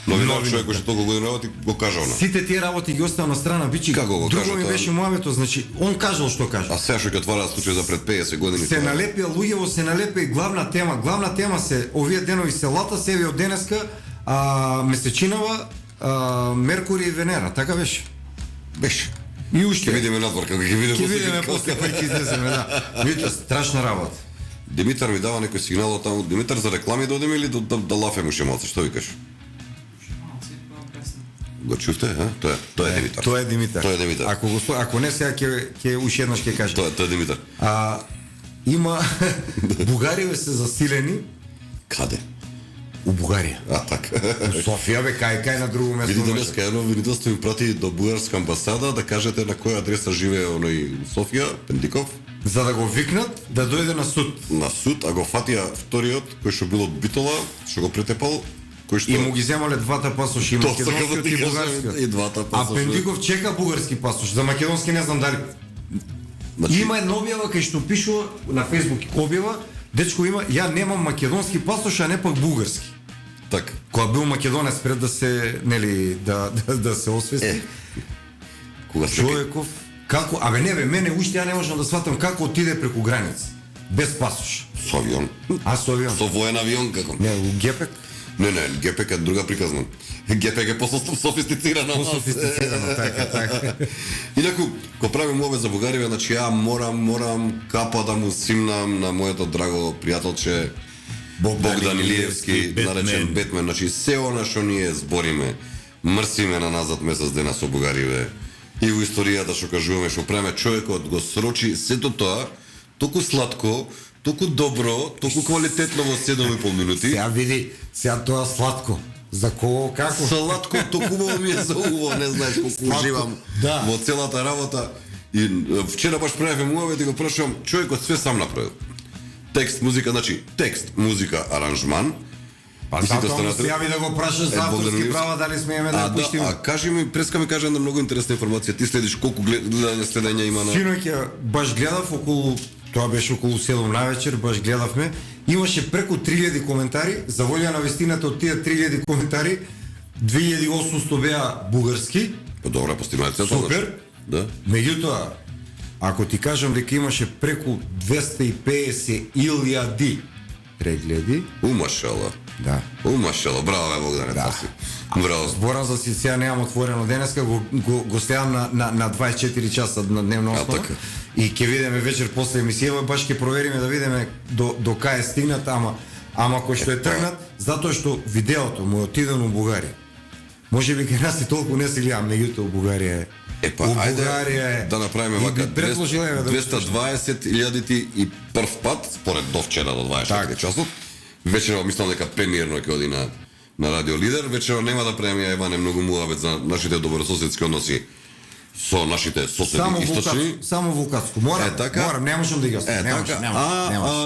новинар, човек кој што толку години работи, го кажа она. Сите тие работи ги оставам на страна, бичи. Како го Друго кажа ми тоа? беше мојавето, значи он кажал што кажа. А сега што ќе отвараат случај за пред 50 години. Се налепија луѓево, се налепија и главна тема се овие денови селата се од денеска месечинава Меркурий и Венера, така беше. беше. И уште Ќе видиме надвор како ќе видиме. ќе видиме после кој ќе излеземе, да. Видите, страшна работа. Димитар ми дава некој сигнал од таму. Димитар, за реклами да одиме или да лафеме уште малце, што викаш? Го чувте, а? Тоа е Димитар. Тоа е Димитар. Тоа е Димитар. Ако не сега ќе уште еднаш ќе кажа. Тоа е Димитар. Има Бугариве се засилени Каде? у Бугарија. Така. У Софија бе, кај на друго место. Видите, денеска едно видителство ми прати до бугарска амбасада да кажете на која адреса живее оној Софија, Пендиков, За да го викнат да дојде на суд. на суд, а го фатија вториот, кој што бил од Битола, што го претепал, кој што... И му ги земале двата пасоши, и Тоа македонскиот сакам да ти и кажам, бугарскиот. и двата А пасоши. Пендиков чека бугарски пасош, за македонски не знам дали. Значи, Има една објава кај што пишува на Facebook објава, дечко има, ја немам македонски пасош, а не пак бугарски. така. Кога бил македонец пред да се, нели, да се освести. Кога се Човеков, како, абе не бе, мене уште ја не можам да сватам како отиде преку граница. Без пасош. со авион. А со авион. Со воен авион како? Не, у Гепек. Не, ГПК е друга приказна. ГПК е по-софистицирана. По-софистицирано, така. Инаку, кога правим ове за Бугарија, значи ја морам капа да му симнам на моето драго пријателче Богдан Илиевски, наречен Бетмен. Значи, се она што ние збориме, мрсиме на назад месец дена со Бугариве, и во историјата што кажуваме, што правиме, човекот го срочи сето тоа, толку сладко, толку добро, толку квалитетно во 7,5 минути. Сега види, сега тоа сладко. За кого, како? Сладко, толку ми е за уво, не знаеш колку Сладко, уживам да. во целата работа. И вчера баш правевме муавет и го прашувам, човекот све сам направил. Текст, музика, значи текст, музика, аранжман. Па И сите затоа му останати- се јави да го прашаш за Богдан авторски Илиевски. права, дали сме да ја пуштиме. Кажи ми, преска ми кажа една многу интересна информација. Ти следиш колку следења има на... Синоќа баш гледав околу, тоа беше околу 7 навечер, баш гледавме, имаше преку 3000 коментари, за волја на вестината од тие 3000 коментари, 2800 беа бугарски, Па добра, постигнаа целта. супер. Да. Меѓутоа, ако ти кажам дека имаше преку 250.000 прегледи, Умашала. да. Умашала, браво, Богдане, Да. таси. Браво. Зборам за си, сега немам отворено денеска, го следам на 24 часа на дневна основа. така. И ќе видиме вечер после емисија, баш ќе провериме да видиме до кај стигнат, ама кој што е тргнат, затоа што видеото му е отидено у Бугарија. Може би кај нас и толку не се гледам, меѓутоа у Бугарија е. Па, У ајде Бугарија е. да направиме И вака би предложил еве да го слушам. 220.000 и прв пат, според до вчера до 24 Така. часот, вечерва мислам дека премиерно ќе оди на Радио Лидер. Вечерва нема да премија Еване многу муавет за нашите добрососедски односи со нашите соседи источни. Само Вулкацко. Морам, не можам да ги оставам.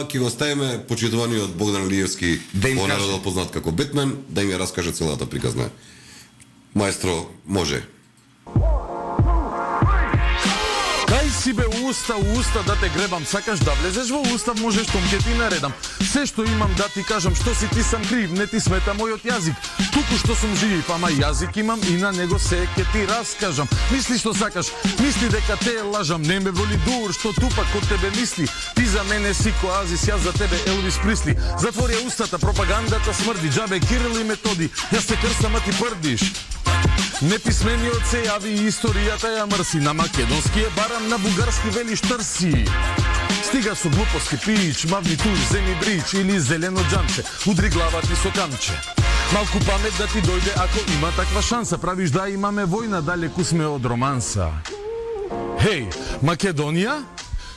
Ќе го ставиме почитуваниот Богдан Лиевски, понародно познат како Бетмен, да им ја раскаже целата приказна. Маестро, може. Кај си бе уста да те гребам, сакаш да влезеш во устав, можеш том ќе ти наредам. Се што имам да ти кажам, што си ти сам крив, не ти смета мојот јазик. Туку што сум жив, ама јазик имам и на него се ќе ти раскажам. Мисли што сакаш, мисли дека те лажам, не ме воли дур, што тупак од тебе мисли. Ти за мене си Коазис, јас за тебе Елвис Присли. Затвори устата, пропагандата смрди, џабе Кирил и Методи, јас те крстам, а ти прдиш. Неписмениот се јави и историјата ја мрси. На македонски е барам, на бугарски велиш трси. Стига со глупости пич, мавни туш, земи брич или зелено џамче, удри глава ти со камче. Малку памет да ти дојде ако има таква шанса. Правиш да имаме војна, далеку сме од романса. Хеј, Македонија?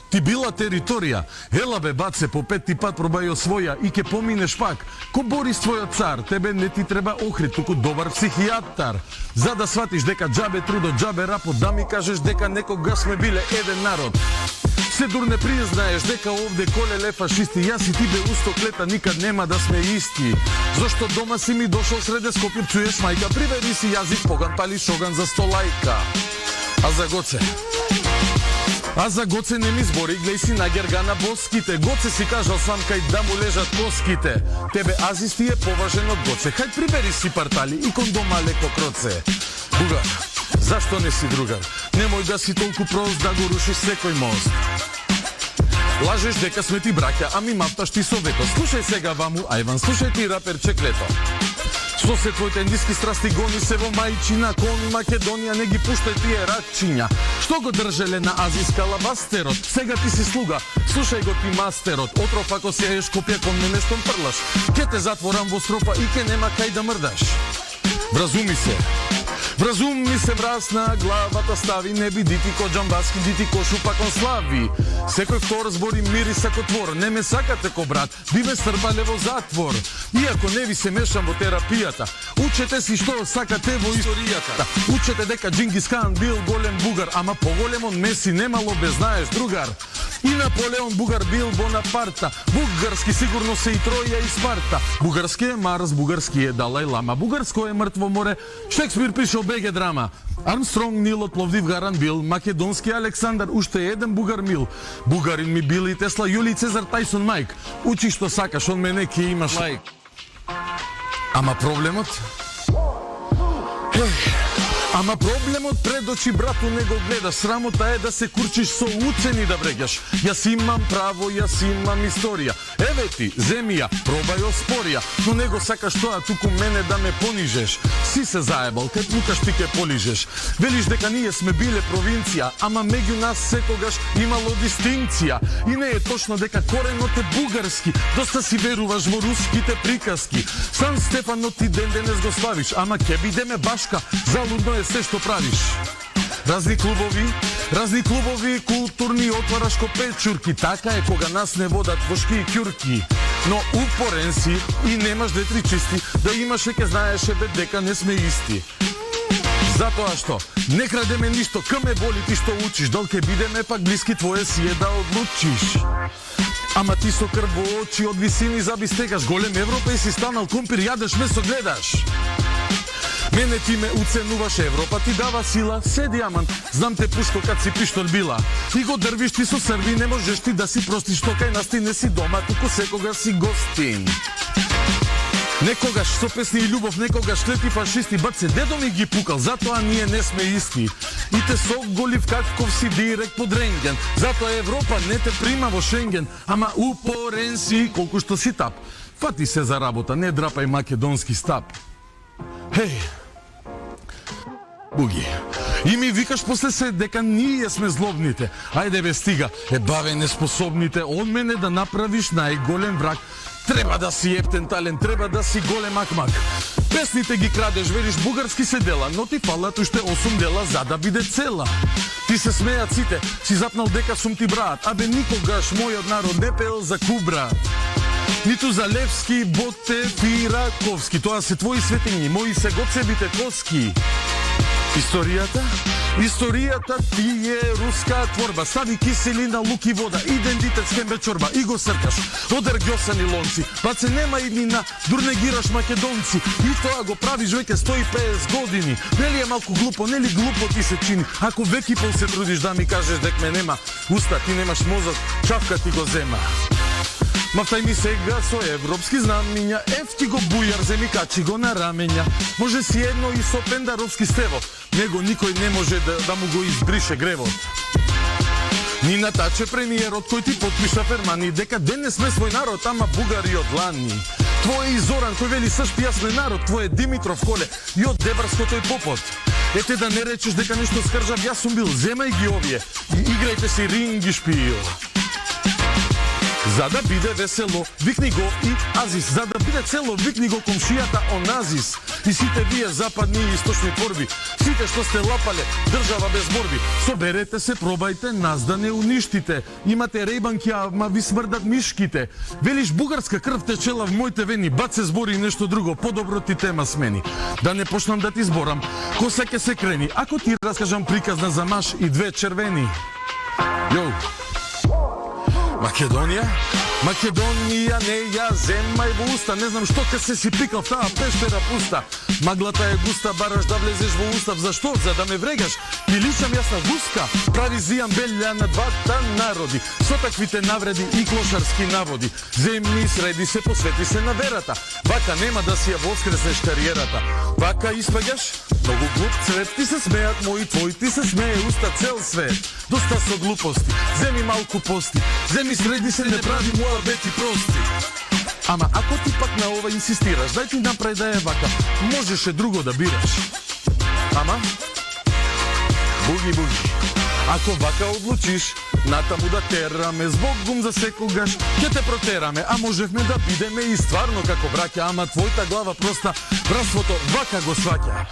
Ти била територија, ела бе баце, по петти пат пробај освоја и ке поминеш пак. Ко Борис твојот цар, тебе не ти треба охрид, туку добар психијатар. За да сватиш дека џабе трудот, џабе рапот, да ми кажеш дека некога сме биле еден народ. Се дур не признаеш дека овде колеле фашисти, јас и ти бе усток лета, никад нема да сме исти. Зошто дома си ми дошол среде Скопје, чуеш мајка, привери си јазик, поган пали шоган за 100 лајка. А за Гоце не ми збори, глеј си на Гергана боските. Гоце си кажал сам кај да му лежат коските. Тебе Азис ти е поважен од Гоце, хај прибери си партали и кондома леко кроце. Бугар, зашто не си другар? Немој да си толку прост да го рушиш секој мост. Лажеш дека сме ти браќа, ами мапташ ти совето. Слушај сега ваму, Ајван, слушај ти рапер Чеклето. Што се твоите ниски страсти гони се во мајчина, кон Македонија не ги пуштај тие рачиња. Што го држеле на Азис калабастерот? Сега ти си слуга, слушај го ти мастерот. Отров ако се еш Скопје кон мене штом прлаш. Ке те затворам во стропа и ке нема кај да мрдаш. Вразуми се врасна главата стави, не биди ти ко џамбаски, дити ко шупакон слави. Секој втор збори мириса ко твор, не ме сакате ко брат, би ме стрпале во затвор. Иако не ви се мешам во терапијата, учете си што сакате во историјата. Учете дека Џингис Хан бил голем бугар, ама поголем од Меси немало бе знаеш другар. И Наполеон бугар бил Бонапарта, бугарски сигурно се и Троја и Спарта. Бугарски е Марс, бугарски е Далај Лама, бугарско е Мртво море, Шекспир пишал БГ драма. Армстронг Нилот Пловдив Гаран бил, македонски Александар уште еден бугар мил. Бугарин ми бил и Тесла, Јули Цезар, Тајсон Мајк. Учи што сакаш, од мене ќе имаш лајк. Ама проблемот пред очи брату не го гледаш. Срамота е да се курчиш со уцени да вреѓаш. Јас имам право, јас имам историја. Еве ти, земја, пробај оспорија. Но не го сакаш тоа, туку мене да ме понижеш. Си се заебал, кај пукаш ти ке полижеш. Велиш дека ние сме биле провинција, ама меѓу нас секогаш имало дистинкција. И не е точно дека коренот е бугарски. Доста си веруваш во руските приказки. Сан Стефано ти ден денес го славиш, ама ке бидеме башка, залудно е се што правиш. Разни клубови, културни, отвараш ко печурки. Така е кога нас не водат вошки и кјурки. Но упорен си и немаш детри чисти, да имаше ке знаеше бе дека не сме исти. Затоа што не крадеме ништо, каме боли ти што учиш, дал ке бидеме пак блиски твое си е да одлучиш. Ама ти со крв во очи од висини заби стегаш, голем Европа и си станал компир, јадеш месо гледаш. Мене ти ме уценуваш, Европа ти дава сила, се дијамант, знам те пушко кад си пиштол била. И го дрвиш ти со Срби, не можеш ти да си простиш, што кај нас ти не си дома, туку секогаш си гостин. Некогаш со песни и љубов, некогаш клети фашисти, баце дедо ми ги пукал, затоа ние не сме исти. И те соголив каков си директ под рентген, затоа Европа не те прима во Шенген, ама упорен си колку што си тап. Фати се за работа, не драпај македонски стап. Хеј, Буги, и ми викаш после се дека ние сме злобните. Ајде бе стига, баве неспособните, од мене да направиш најголем враг. Треба да си ептен талент, треба да си голем акмак. Песните ги крадеш, вериш бугарски се дела, но ти фалат уште 8 дела за да биде цела. Ти се смеат сите, си запнал дека сум ти брат, абе никогаш мојот народ не пеел за кубра. ниту за Левски, Ботев и Раковски. Тоа се твои светињи, мои се гоцебите коски. Историјата ти е руска творба. Стави киселина, лук и вода, идентитет скембе чорба и го сркаш. Одер гјосани лонци, баце нема иднина, дур не гираш македонци. И тоа го правиш веќе 150 години. Нели е малку глупо, нели глупо ти се чини? Ако веки пол се трудиш да ми кажеш дек ме нема уста, ти немаш мозок, чавка ти го зема. Мафтај ми сега со европски знамиња, ефти го бујар, земи качи го на рамења. Може си едно и со пендаровски стево, него никој не може да му го избрише гревот. Нина Таче премиерот кој ти потпиша фермани, дека денес сме свој народ, ама бугари од лани. Твој и Зоран кој вели сашпи јас сме народ, твој е Димитров Коле и од Дебарско тој Попот. Ете да не речеш дека нешто скржав, јас сум бил, земај ги овие и играјте си ринги шпиил. За да биде весело, викни го и Азис. За да биде цело, викни го комшијата Оназис. И сите вие западни и источни творби, сите што сте лапале, држава без борби, соберете се, пробајте, нас да не уништите. Имате рейбанки, ама ви смрдат мишките. Велиш бугарска крв течела в моите вени, бат се збори нешто друго, подобро ти тема смени. Да не почнам да ти зборам, коса ќе се крени, ако ти раскажам приказна за маш и две червени. Јоу. Македонија, не ја земај во уста. Не знам што ке се си пикал в таа пештера пуста. Маглата е густа, бараш да влезеш во устав. Зашто? За да ме врегаш? Ми личам јас на гуска. Прави зијам белја на двата народи. Со таквите навреди и клошарски наводи. Земни среди се, посвети се на верата. Вака нема да си ја воскреснеш кариерата. Вака испагаш? Многу глуп цвет. Ти се смеат мои твои, ти се смее уста цел свет. Доста со глупости, земи малку пости. Земи среди се, не прави моја бети прости. Ама ако ти пак на ова инсистираш, дај ти направи да е вака, можеше друго да бираш. Ама, буги. Ако вака одлучиш, натаму да тераме, збогум за секогаш, ќе те протераме, а можевме да бидеме и стварно како браќа, ама твојата глава проста братството вака го сваќа.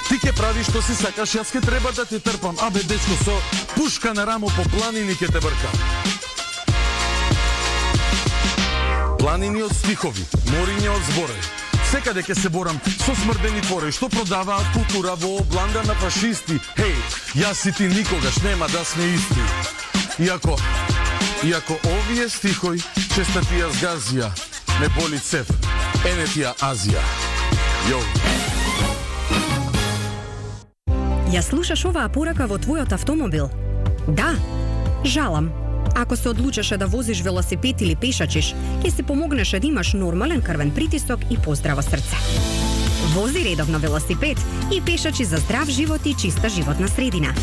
Ти ке правиш што си сакаш, јас ке треба да те трпам, абе дечко со пушка на рамо по планини ке те бркам. Планини од стихови, мориња од зборови. Секаде ке се борам со смрдени твори што продаваат култура во обланда на фашисти. Хеј, јас и ти никогаш нема да сме исти. Иако овие стихој честа ти ја згазија, ме боли цев, ене ти ја Азија. Јоу. Ја слушаш оваа порака во твојот автомобил? Да, жалам. Ако се одлучеше да возиш велосипед или пешачиш, ќе се помогнеше да имаш нормален крвен притисок и поздраво срце. Вози редовно велосипед и пешачи за здрав живот и чиста животна средина.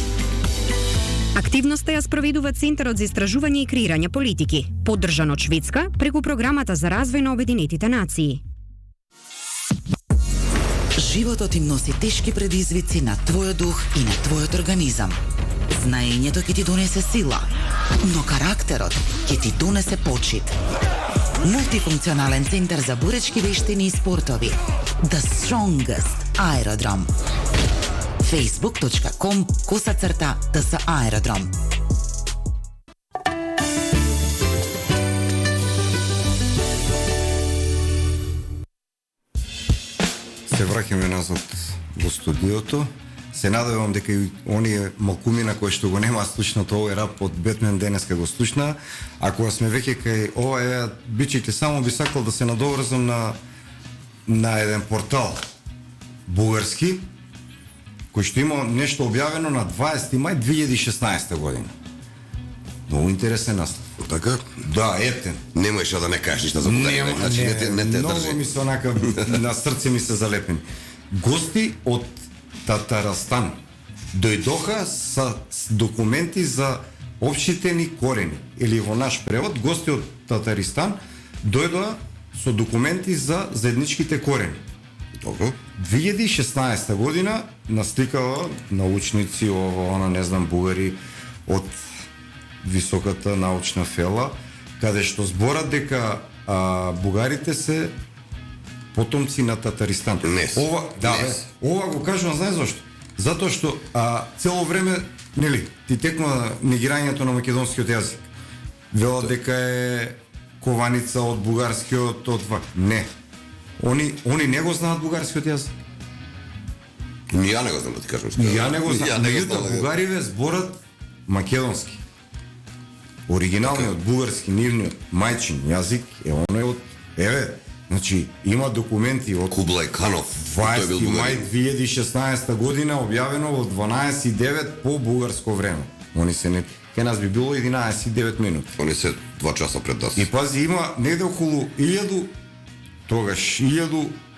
Активноста ја спроведува Центарот за истражување и креирање политики, поддржан од Шведска преку Програмата за развој на Обединетите нации. Животот им носи тешки предизвици на твојот дух и на твојот организам. Знаењето ќе ти донесе сила, но карактерот ќе ти донесе почит. Мултифункционален центар за боречки вештини и спортови. The Strongest Aerodrome. facebook.com/TS Aerodrome. Се враќаме назад во студиото. Се надевам дека и оние малкумина кои што го немаат слушнато овој рап од Бетмен денеска го слушна. Ако сме веќе кај ова бичите, само би сакал да се надоврзам на еден портал бугарски кој што има нешто објавено на 20 мај 2016 година. Многу интересен наслов. Така? Да, ефтен. Немајше да не кажеш ништо за бугари, значи не те Многу држи. ми се онака на срце ми се залепени. Гости од Татарстан дојдоха с документи за општите ни корени. Или во наш превод, гости од Татаристан дојдоа со документи за заедничките корени. Добро. 2016 година насликава научници, она не знам, бугари од високата научна фела, каде што зборат дека бугарите се потомци на Татаристан. Ова го кажувам, знаеш зашто? Затоа што цело време, нели, ти текнува негирањето на македонскиот јазик. Велат дека е кованица од бугарскиот од не. Они не го знаат бугарскиот јазик. Ја не го знам да ти кажам. Ја не го знам. Ја не го Меѓутоа, знам. бугариве зборат македонски. Оригиналниот бугарски, нивниот мајчин јазик е оној од значи има документи од Кублај Канов. Тој бил 20 мај бугарин. 2016 година објавено во 12:09 по бугарско време. Они се не ке нас би било 11:09 минути. Они се 2 часа пред нас. И пази има негде околу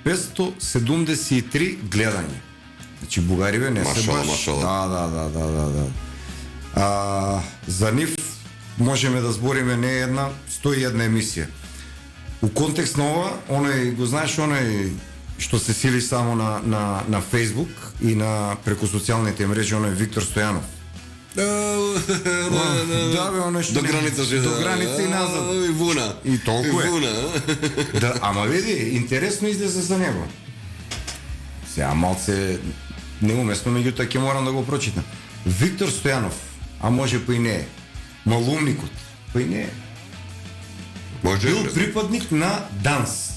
1573 гледања. Значи бугариве не се Машала, баш. машала. Да. За нив можеме да збориме не една, 101 емисија. У контекст на ова, оној го знаеш оној што се сили само на Facebook и на преку социјалните мрежи, оној Виктор Стојанов. Да, бе, оној што До граница же. до граница и назад. И вуна. И толку е. Вуна. Да, ама види, интересно излезе за него. Сега малце неуместно, меѓутоа ќе морам да го прочитам. Виктор Стојанов, а може па и не е. Малумникот, па и не е. Може Бил да. припадник на ДАНС.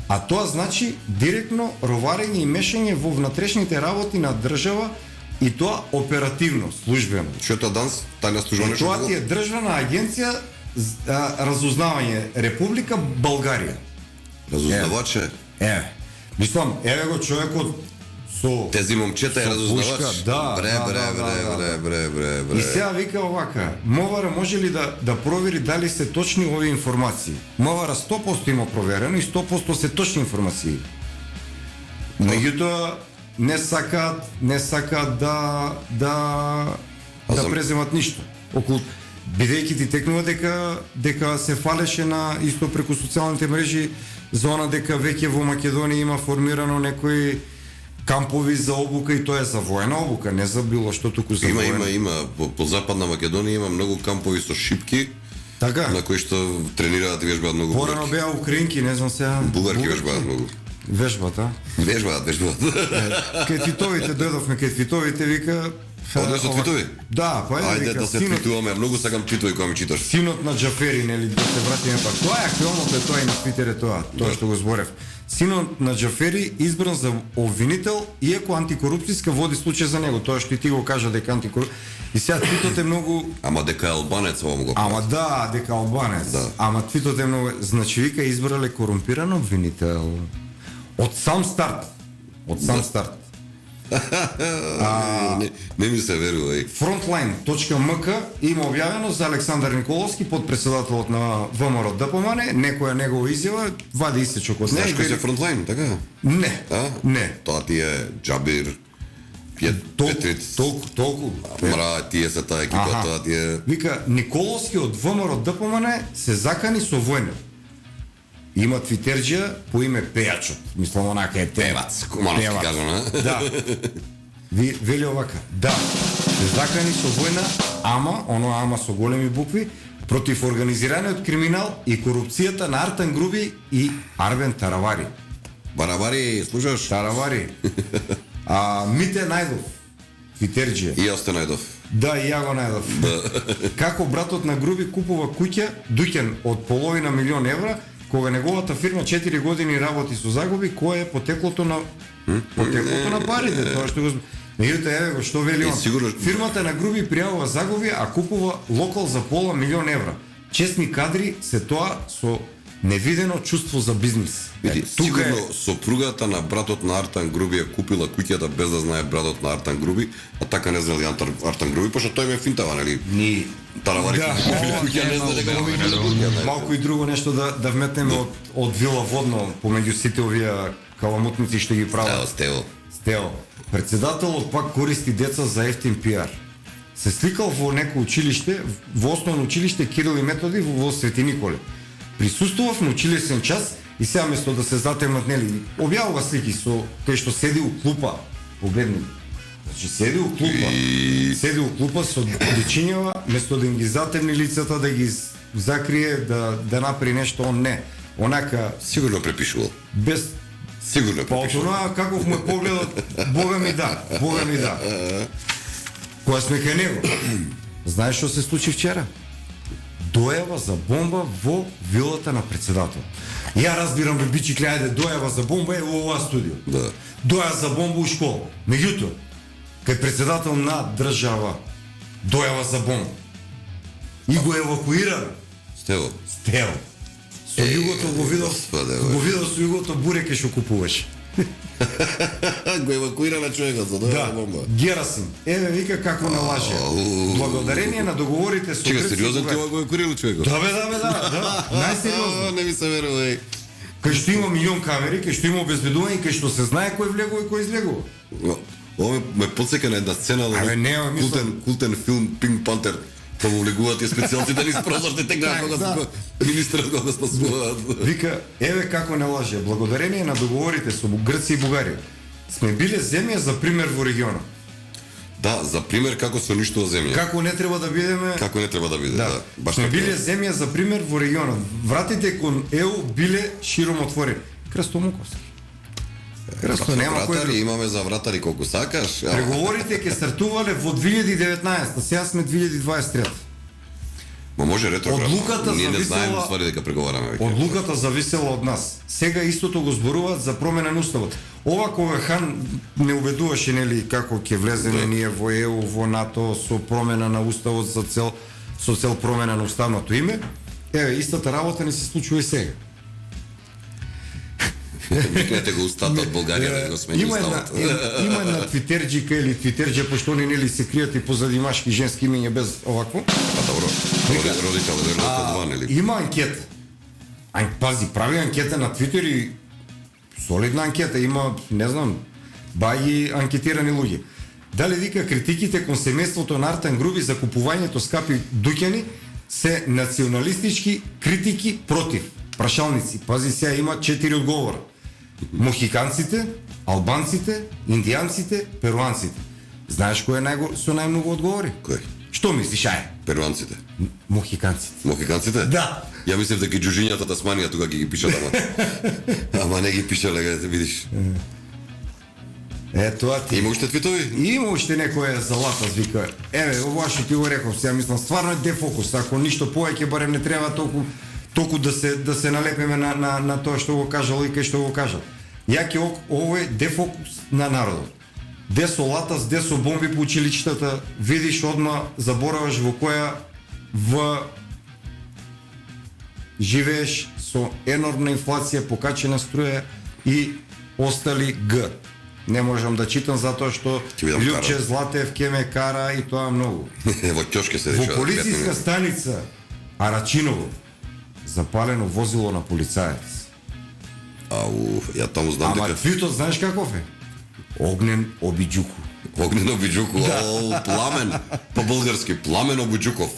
А тоа значи директно роварење и мешање во внатрешните работи на држава и тоа оперативно, службено. Што е тоа данс? Тајна служба И нешто тоа друго? ти е државна агенција разузнавање Република Българија. Разузнаваче. Мислам, еве го човекот со Тези момчета е со разузнавач. пушка, да, Бре, да, бре, да, да. бре. И сега вика овака, МВР може ли да провери дали се точни овие информации? МВР 100% има проверено и 100% се точни информации. Меѓутоа не сакаат да преземат ништо. Околу бидејќи ти текнува дека се фалеше на исто преку социјалните мрежи за она дека веќе во Македонија има формирано некои кампови за обука и тоа е за воена обука, не за било што туку за воена. Има. По Западна Македонија има многу кампови со шипки, Така. на кои што тренираат и вежбаат многу Порано бугарки. беа украинки, не знам сега. Бугарки вежбаат многу. Вежбата. Вежбаат. Кај Твитовите дојдовме, кај Твитовите вика... Одеш со твитови? Да, па Ајде вика, да се синот, твитуваме, многу сакам твитови кога ми читаш. синот на Џафери, нели, да се вратиме пак. Тоа е актуелното, е тоа и на Твитер е тоа што го зборев. Синот на Џафери избран за обвинител, иако антикорупцијска води случај за него. Тоа што и ти го кажа дека антикорупцијска. И сега твитот е многу... Ама дека е албанец, ова му го Ама да, дека албанец. Да. Ама твитот е многу... Значи вика избрале корумпиран обвинител. Од сам старт. Не ми се верува, Frontline.mk има објавено за Александар Николовски, подпредседателот на ВМРО ДПМН, некоја негова изјава, вади истечок од Знаеш неја. кој се фронтлайн, така? Не, А? не. Тоа ти е Џабир, Петриц, Толку. Мра, тие се таа екипа, Аха. тоа ти е... Вика, Николовски од ВМРО ДПМН се закани со војна. Има твитерџија по име Пејачот. Мислам, онака е Певац, куманов ти кажа, на? Да. Вели овака, да, се закани со војна, ама со големи букви, против организираниот криминал и корупцијата на Артан Груби и Арвен Таравари. Барабари, слушаш? Таравари. Мите Најдов, твитерџија. И јас те најдов. Да, и ја го најдов. Како братот на Груби купува куќа, дуќан од половина милион евра, кога неговата фирма 4 години работи со загуби, кој е потеклото на парите, тоа што го меѓутоа еве го што вели он. Сигурно Фирмата на Груби пријавува загуби, а купува локал за пола милион евра. Честни кадри се тоа со невидено чувство за бизнис. Види, Тука сигурно сопругата на братот на Артан Груби ја купила куќата без да знае братот на Артан Груби, а така не знали Артан Груби, пошто тој ме финтава, нели? Ни Таравари Да, купили ова куќа, ќе не е знае дека малку- купили куќа. Малку и друго нешто да вметнеме од Вила Водно помеѓу сите овие каламутници што ги прават. Да, Стево. Стео, председателот пак користи деца за ефтин пиар. Се сликал во некој училиште, во основно училиште Кирил и Методи во Свети Николе. Присуствував на училишен час и сега место да се затемнат, нели, објавува слики со тој што седи у клупа. Погледни. Значи седи у клупа со дечињава, место да им ги затемни лицата, да ги закрие, да направи нешто, он не. Онака Сигурно препишувал. без Сигурно па од препишувал. онаа каков му е погледот, Бога ми да. Кога сме кај него. Знаеш што се случи вчера? дојава за бомба во вилата на председател. Ја разбирам бе бичи клејаде дојава за бомба е во оваа студио. Да. Доја за бомба у школа. Меѓутоа, кај председател на држава дојава за бомба и го евакуира Стево. Стево. Со југото го видов, Господе, бе. го видов со југото буреке што купуваше. Го евакуира на човекот за дојава бомба. Герасим. Еве вика како налаже. Благодарение на договорите со Чека, Грција и сериозно ти Бугарија. ова го евакуирил човекот? Да. Најсериозно. Не ми се верува. Кај што има милион камери, кај што има обезбедување и кај што се знае кој влегува и кој излегува. Ова ме потсека на една сцена од Абе, не, мислам- култен филм Пинк Пантер. Па му влегуваат и специјалците низ прозор, те тегнаат кога да. министерот кога спасуваат. Вика, еве како не лаже. Благодарение на договорите со Грција и Бугарија сме биле земја за пример во регионот. Да, за пример како се уништува земја. Како не треба да бидеме. Како не треба да биде, да. Баш Сме така. биле земја за пример во регионот. Вратите кон ЕУ биле широм отворени. Крсто Муковски. Крсто нема кој вратари, друг. имаме за вратари колку сакаш. Преговорите ќе стартувале во 2019, сега сме 2023. Ма може ретроградно. Одлуката Ние не зависела- знаеме ствари дека преговараме веќе. Одлуката зависела од нас. Сега истото го зборуваат за промена на уставот. Ова кога Хан не убедуваше нели како ќе влеземе ние во ЕУ, во НАТО со промена на уставот со цел промена на уставното име, еве истата работа не се случува и сега. Викнете го устата од Бугарија да го смени Има уставот. има една твитерџика или твитерџа, пошто они нели се кријат и позади машки и женски имиња без овакво. Па добро. Родител, веројатно два нели. Има анкета. Пази, прави анкета на Твитер и солидна анкета, има, не знам, баји анкетирани луѓе. Дали вика критиките кон семејството на Артан Груби за купувањето скапи дуќани се националистички критики против. Прашалници. Пази, сега има 4 одговора. Мохиканците, албанците, индијанците, перуанците. Знаеш кој е со најмногу одговори? Кој? Што мислиш, ај? Перуанците. Мохиканците. Мохиканците? Да. Ја мислев дека џуџињата Тасманија тука ги пишат, ама не ги пишале, да видиш. Тоа ти. Има уште твитови? Има уште некоја за латас, вика. Еве, ова што ти го реков, сега мислам, стварно е дефокус. Ако ништо повеќе, барем не треба толку да се налепиме на тоа што го кажал и кај што го кажал. Ја ќе ово е дефокус на народот. Де со латас, де со бомби по училиштата, видиш одма, забораваш во која живееш со енормна инфлација, покачена струја и остали Г. Не можам да читам затоа што Ќе видам Лјупче кара. Златев ке ме кара и тоа многу. Во ќошке се Во решава. полициска станица Арачиново запалено возило на полицаец. Ау, ја таму знам Ама дека твитот знаеш каков е? Огнен Обиџуку. Огнено Биџуков, о, пламен, по български, Пламен Обиџуков.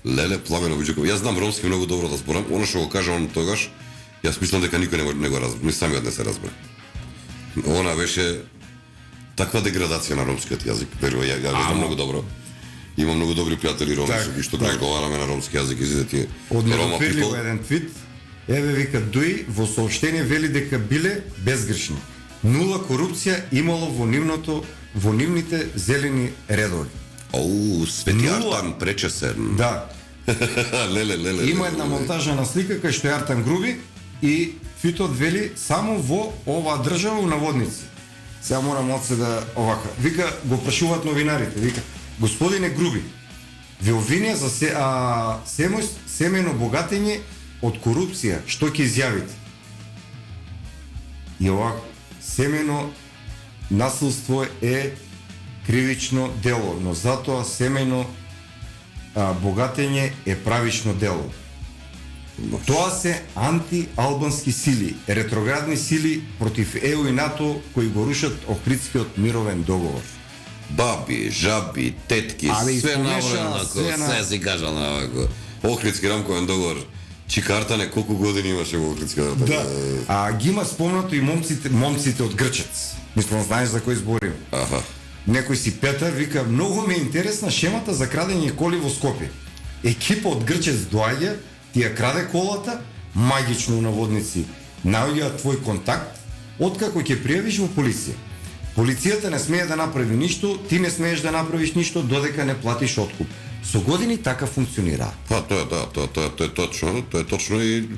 Леле, Пламен Обиџуков. Јас знам ромски многу добро да зборам. Оно што го кажа он тогаш, јас мислам дека никој не го разбра, ни самиот не се разбра. Она беше таква деградација на ромскиот јазик. Верувај, ја го знам многу добро. Има многу добри пријатели роми Так, со кои што так. разговараме на ромски јазик, изидете Од Рома недофирливо people. еден твит, еве вика Дуи во сообщение вели дека биле безгрешни. Нула корупција имало во нивните зелени редови. Оу, Свети Нула. Артан пречесен. Да, Леле. има една монтажа на слика кај што е Артан Груби и твитот вели само во оваа држава у наводници. Сега морам малце да овака. Вика, го прашуваат новинарите, вика, господине Груби, ви обвинија за семејно богатење од корупција, што ќе изјавите? И овако, семејно насилство е кривично дело, но затоа семејно богатење е правично дело. Тоа се антиалбански сили, ретроградни сили против ЕУ и НАТО кои го рушат Охридскиот мировен договор. Баби, жаби, тетки, Али све помешала, наврено, све на- се си кажал на овако. Охридски рамковен договор. Чикартане, колку години имаше во Охридски рамковен договор? А ги има спомнато и момците од Грчец. Мислам, знаеш за кој зборим. Аха. Некој си Петар вика, многу ми е интересна шемата за крадење коли во Скопје. Екипа од Грчец доаѓа, ти ја краде колата, магично у наводници, наоѓа твој контакт, откако ќе пријавиш во полиција. Полицијата не смее да направи ништо, ти не смееш да направиш ништо додека не платиш откуп. Со години така функционираат. Па тоа е точно и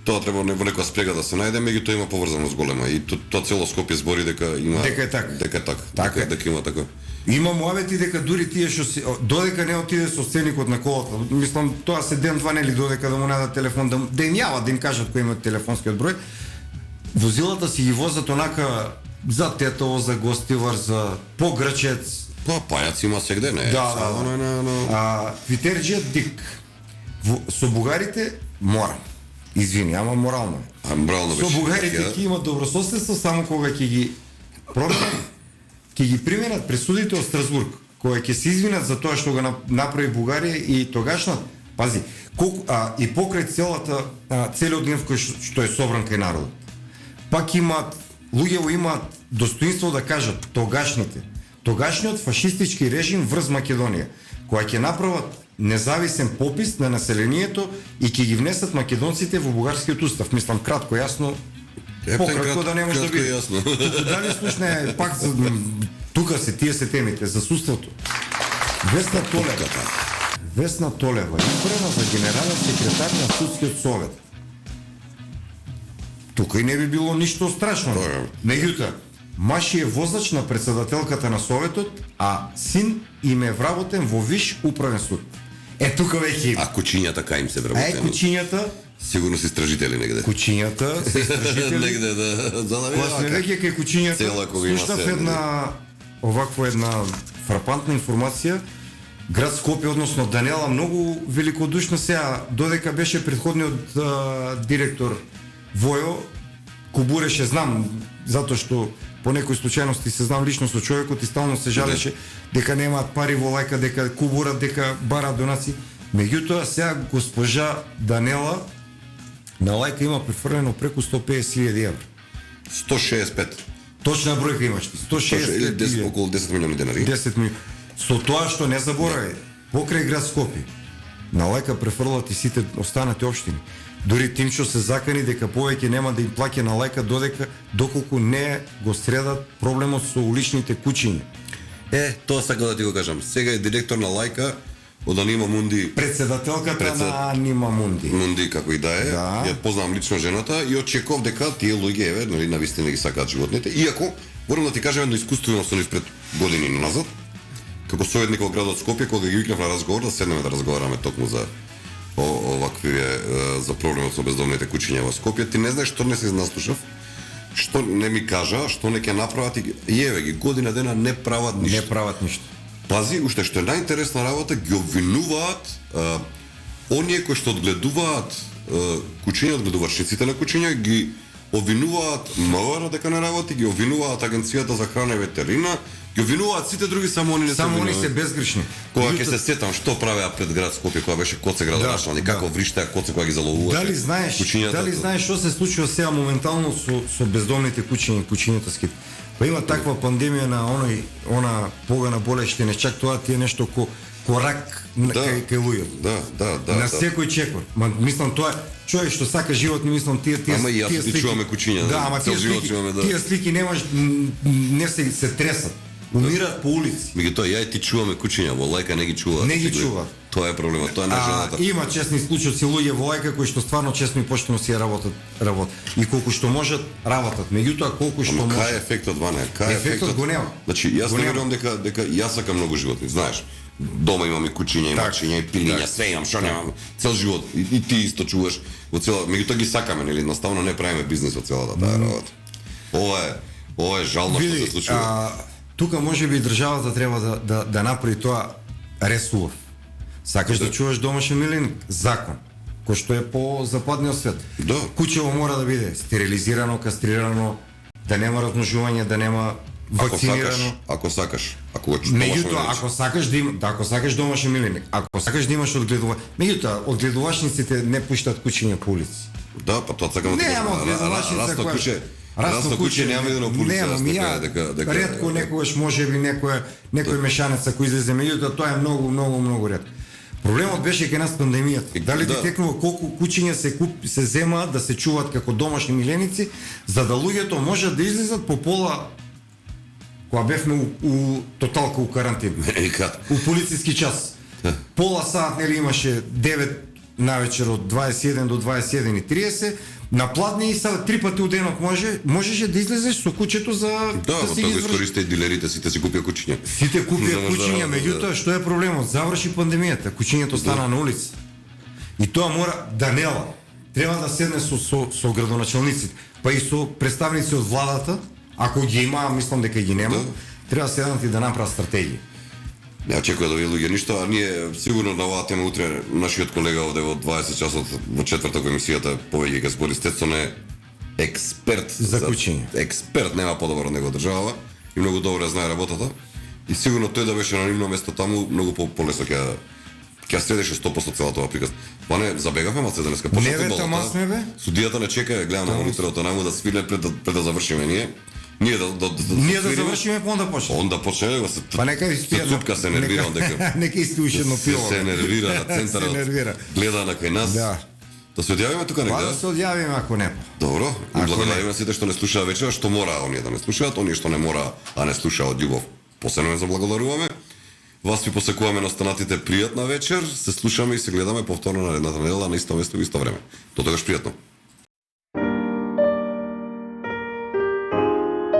тоа треба во некоја спрега да се најде, меѓутоа има поврзаност голема и тоа цело Скопје збори дека има Дека е така. дека е така, Така е. дека има така. Има муавети дека дури тие што се додека не отиде со сценикот на колата, мислам тоа се ден-два нели додека да му најдат телефон да им јават, да им кажат кој има телефонскиот број, возилата си ги возат онака за Тетово, за Гостивар, за Погрчец. Па пајаци има сегде, не? Да. Твитерџијат Дик. Со бугарите морам. Извини, ама морално. Морално Со беше. бугарите Така, ќе има добрососедство само кога ќе ги променат, ќе ги применат пресудите од Страсбург, кога ќе се извинат за тоа што го направи Бугарија и тогашна, пази, и покрај целиот гнев кој што е собран кај народот. Пак имаат луѓето имаат достоинство да кажат тогашниот фашистички режим врз Македонија, која ќе направат независен попис на населението и ќе ги внесат македонците во бугарскиот устав. Мислам кратко, јасно, пократко да не може да биде. Јасно. Дали слушне пак за тука се темите за суството. Весна Толева избрана за генерален секретар на судскиот совет. Тука и не би било ништо страшно. Меѓутоа, Маши е возач на председателката на советот, а син им е вработен во Виш управен суд. Тука веќе А кучињата кај им се вработени? Кучињата, Сигурно се истражители негде. кучињата се истражители. Негде да за да Кога сме веќе кај кучињата, Цела кога има слушнав се, една фрапантна информација. Град Скопје, односно Данела, многу великодушна сега, додека беше претходниот директор Војо, кубуреше, знам, затоа што по некои случајности се знам лично со човекот и стално се жалеше дека немаат пари во лајка, дека кубурат, дека бараат донаци. Меѓутоа, сега госпожа Данела на лајка има префрлено преку 150.000 евра. 165. Точна бројка имаш. 160.000. Околу 10 милиони денари. 10 милиони. Со тоа што не заборави, покрај град Скопје, на лајка префрлат и сите останати општини. Дури Тимчо се закани дека повеќе нема да им плаќа на лајка доколку не го средат проблемот со уличните кучиња. Тоа сакам да ти го кажам. Сега е директор на лајка од Анима Мунди. Председателката на Анима Мунди. Мунди како и да е. Да. Ја познавам лично жената и очеков дека тие луѓе нели навистина ги сакаат животните. Иако морам да ти кажам едно искуство имав со нив пред години назад. Како советник во градот Скопје, кога ги викнав на разговор да седнеме да разговараме токму за овакви за проблемот со бездомните кучиња во Скопје, ти не знаеш што не се наслушав, што не ми кажа, што не ќе направат и еве ги година дена не прават ништо. Не прават ништо. Пази, уште што е најинтересна работа, ги обвинуваат оние кои што одгледуваат кучиња, одгледувачниците на кучиња, ги обвинуваат МВР дека не работи, ги обвинуваат Агенцијата за храна и ветерина, ги обвинуваат сите други, само они не се Само они обвинуваат. се безгрешни. Кога ќе се сетам што правеа пред град Скопје, кога беше коце градоначалник, Да, како вриштеа коце кога ги заловуваа. Дали знаеш што се случува сега моментално со бездомните кучиња и кучињата скит? Па има таква пандемија на она погана болест, не чак тоа ти е нешто рак кај луѓето. Да. На секој чекор. Мислам тоа човек што сака живот, мислам тие Ама и јас ти чуваме кучиња. Да, ама цел живот чуваме, да. тие слики немаш не се тресат. Умираат по улици. Меѓутоа ја и ти чуваме кучиња, во лајка не ги чуваат. Не ги чуваат. Тоа е проблемот, тоа е нажената. Има честни случаи луѓе во лајка кои што стварно честно и поштено си работат. И колку што можат работат. Меѓутоа колку што Ама кај е можат. ефектот ване? Кај е Ефектот го нема. Значи, јас не верувам дека јас сакам многу животни, знаеш. Дома имам и кучиња, и мачиња, и пилиња, све имам, што немам. Цел живот. И ти исто чуваш во цела, меѓутоа ги сакаме, нели, едноставно не правиме бизнис од целата таа работа. Ова е жално што се случува. Тука може би државата треба да направи тоа ресурс. Сакаш да чуваш домашен милен закон, кој што е по западниот свет. Да. Кучево мора да биде стерилизирано, кастрирано, да нема размножување, да нема вакцинирано. Ако сакаш, ако го Меѓутоа, ако сакаш домашен миленик, ако сакаш да имаш меѓутоа, одгледувачниците не пуштаат кучиња по улици. Да, па тоа сакам да Не, ама одгледувачница која... Расно куче нема едно по улица, дека ретко некогаш можеби некој мешанеца кој излезе, меѓутоа тоа е многу ретко. Проблемот беше кај нас пандемијата. Дали ти текнува колку кучиња се земаат да се чуваат како домашни миленици, за да луѓето можат да излезат по пола кога бевме у тоталка у карантин. У полициски час. Пола сат нели имаше 9 навечер од 21 до 21:30, на пладне и са 3 пати у денот можеше да излезеш со кучето за Да, да во си тоа ги го извршиш. искористи дилерите, сите си купија кучиња. Сите купија За можда кучиња, да- меѓутоа што е проблемот? Заврши пандемијата, кучињето стана на улица. И тоа мора Данела треба да седне со градоначалниците, па и со представници од владата, ако ги има, мислам дека ги нема, Да. треба да седнат и да направат стратегија. Не очекува да ви луѓе ништо, а ние сигурно на оваа тема утре нашиот колега овде во 20 часот во четврток емисијата повеќе ќе збори. Стецон е експерт За кучиња. Експерт, нема подобар од него од државава и многу добро знае работата. И сигурно тој да беше на нивно место таму многу полесно ќе следеше 100% целата оваа приказна. Па не, забегавме малце денеска Не, почна бе, фудбалот, таму сме, бе. Судијата не чека, гледам на мониторот наму да свирне пред да завршиме ние. Ние да Ние да свириме. завршиме, па onda почне. Онда почне го се. Па нека испија. Цупка се нервира дека. Нека исти уште едно пиво. Се нервира на центарот. Се нервира. Гледа на кај нас. Да. Да се одјавиме тука Па да негде. се одјавиме ако не. Добро. И Ако благодариме сите што не слушаа вечера, што мора оние да не слушаат, оние што не мора, а не слушаат од љубов. Посебно за благодаруваме. Вас ви посекуваме на останатите пријатна вечер. Се слушаме и се гледаме повторно наредната недела на исто место и исто време. До тогаш пријатно.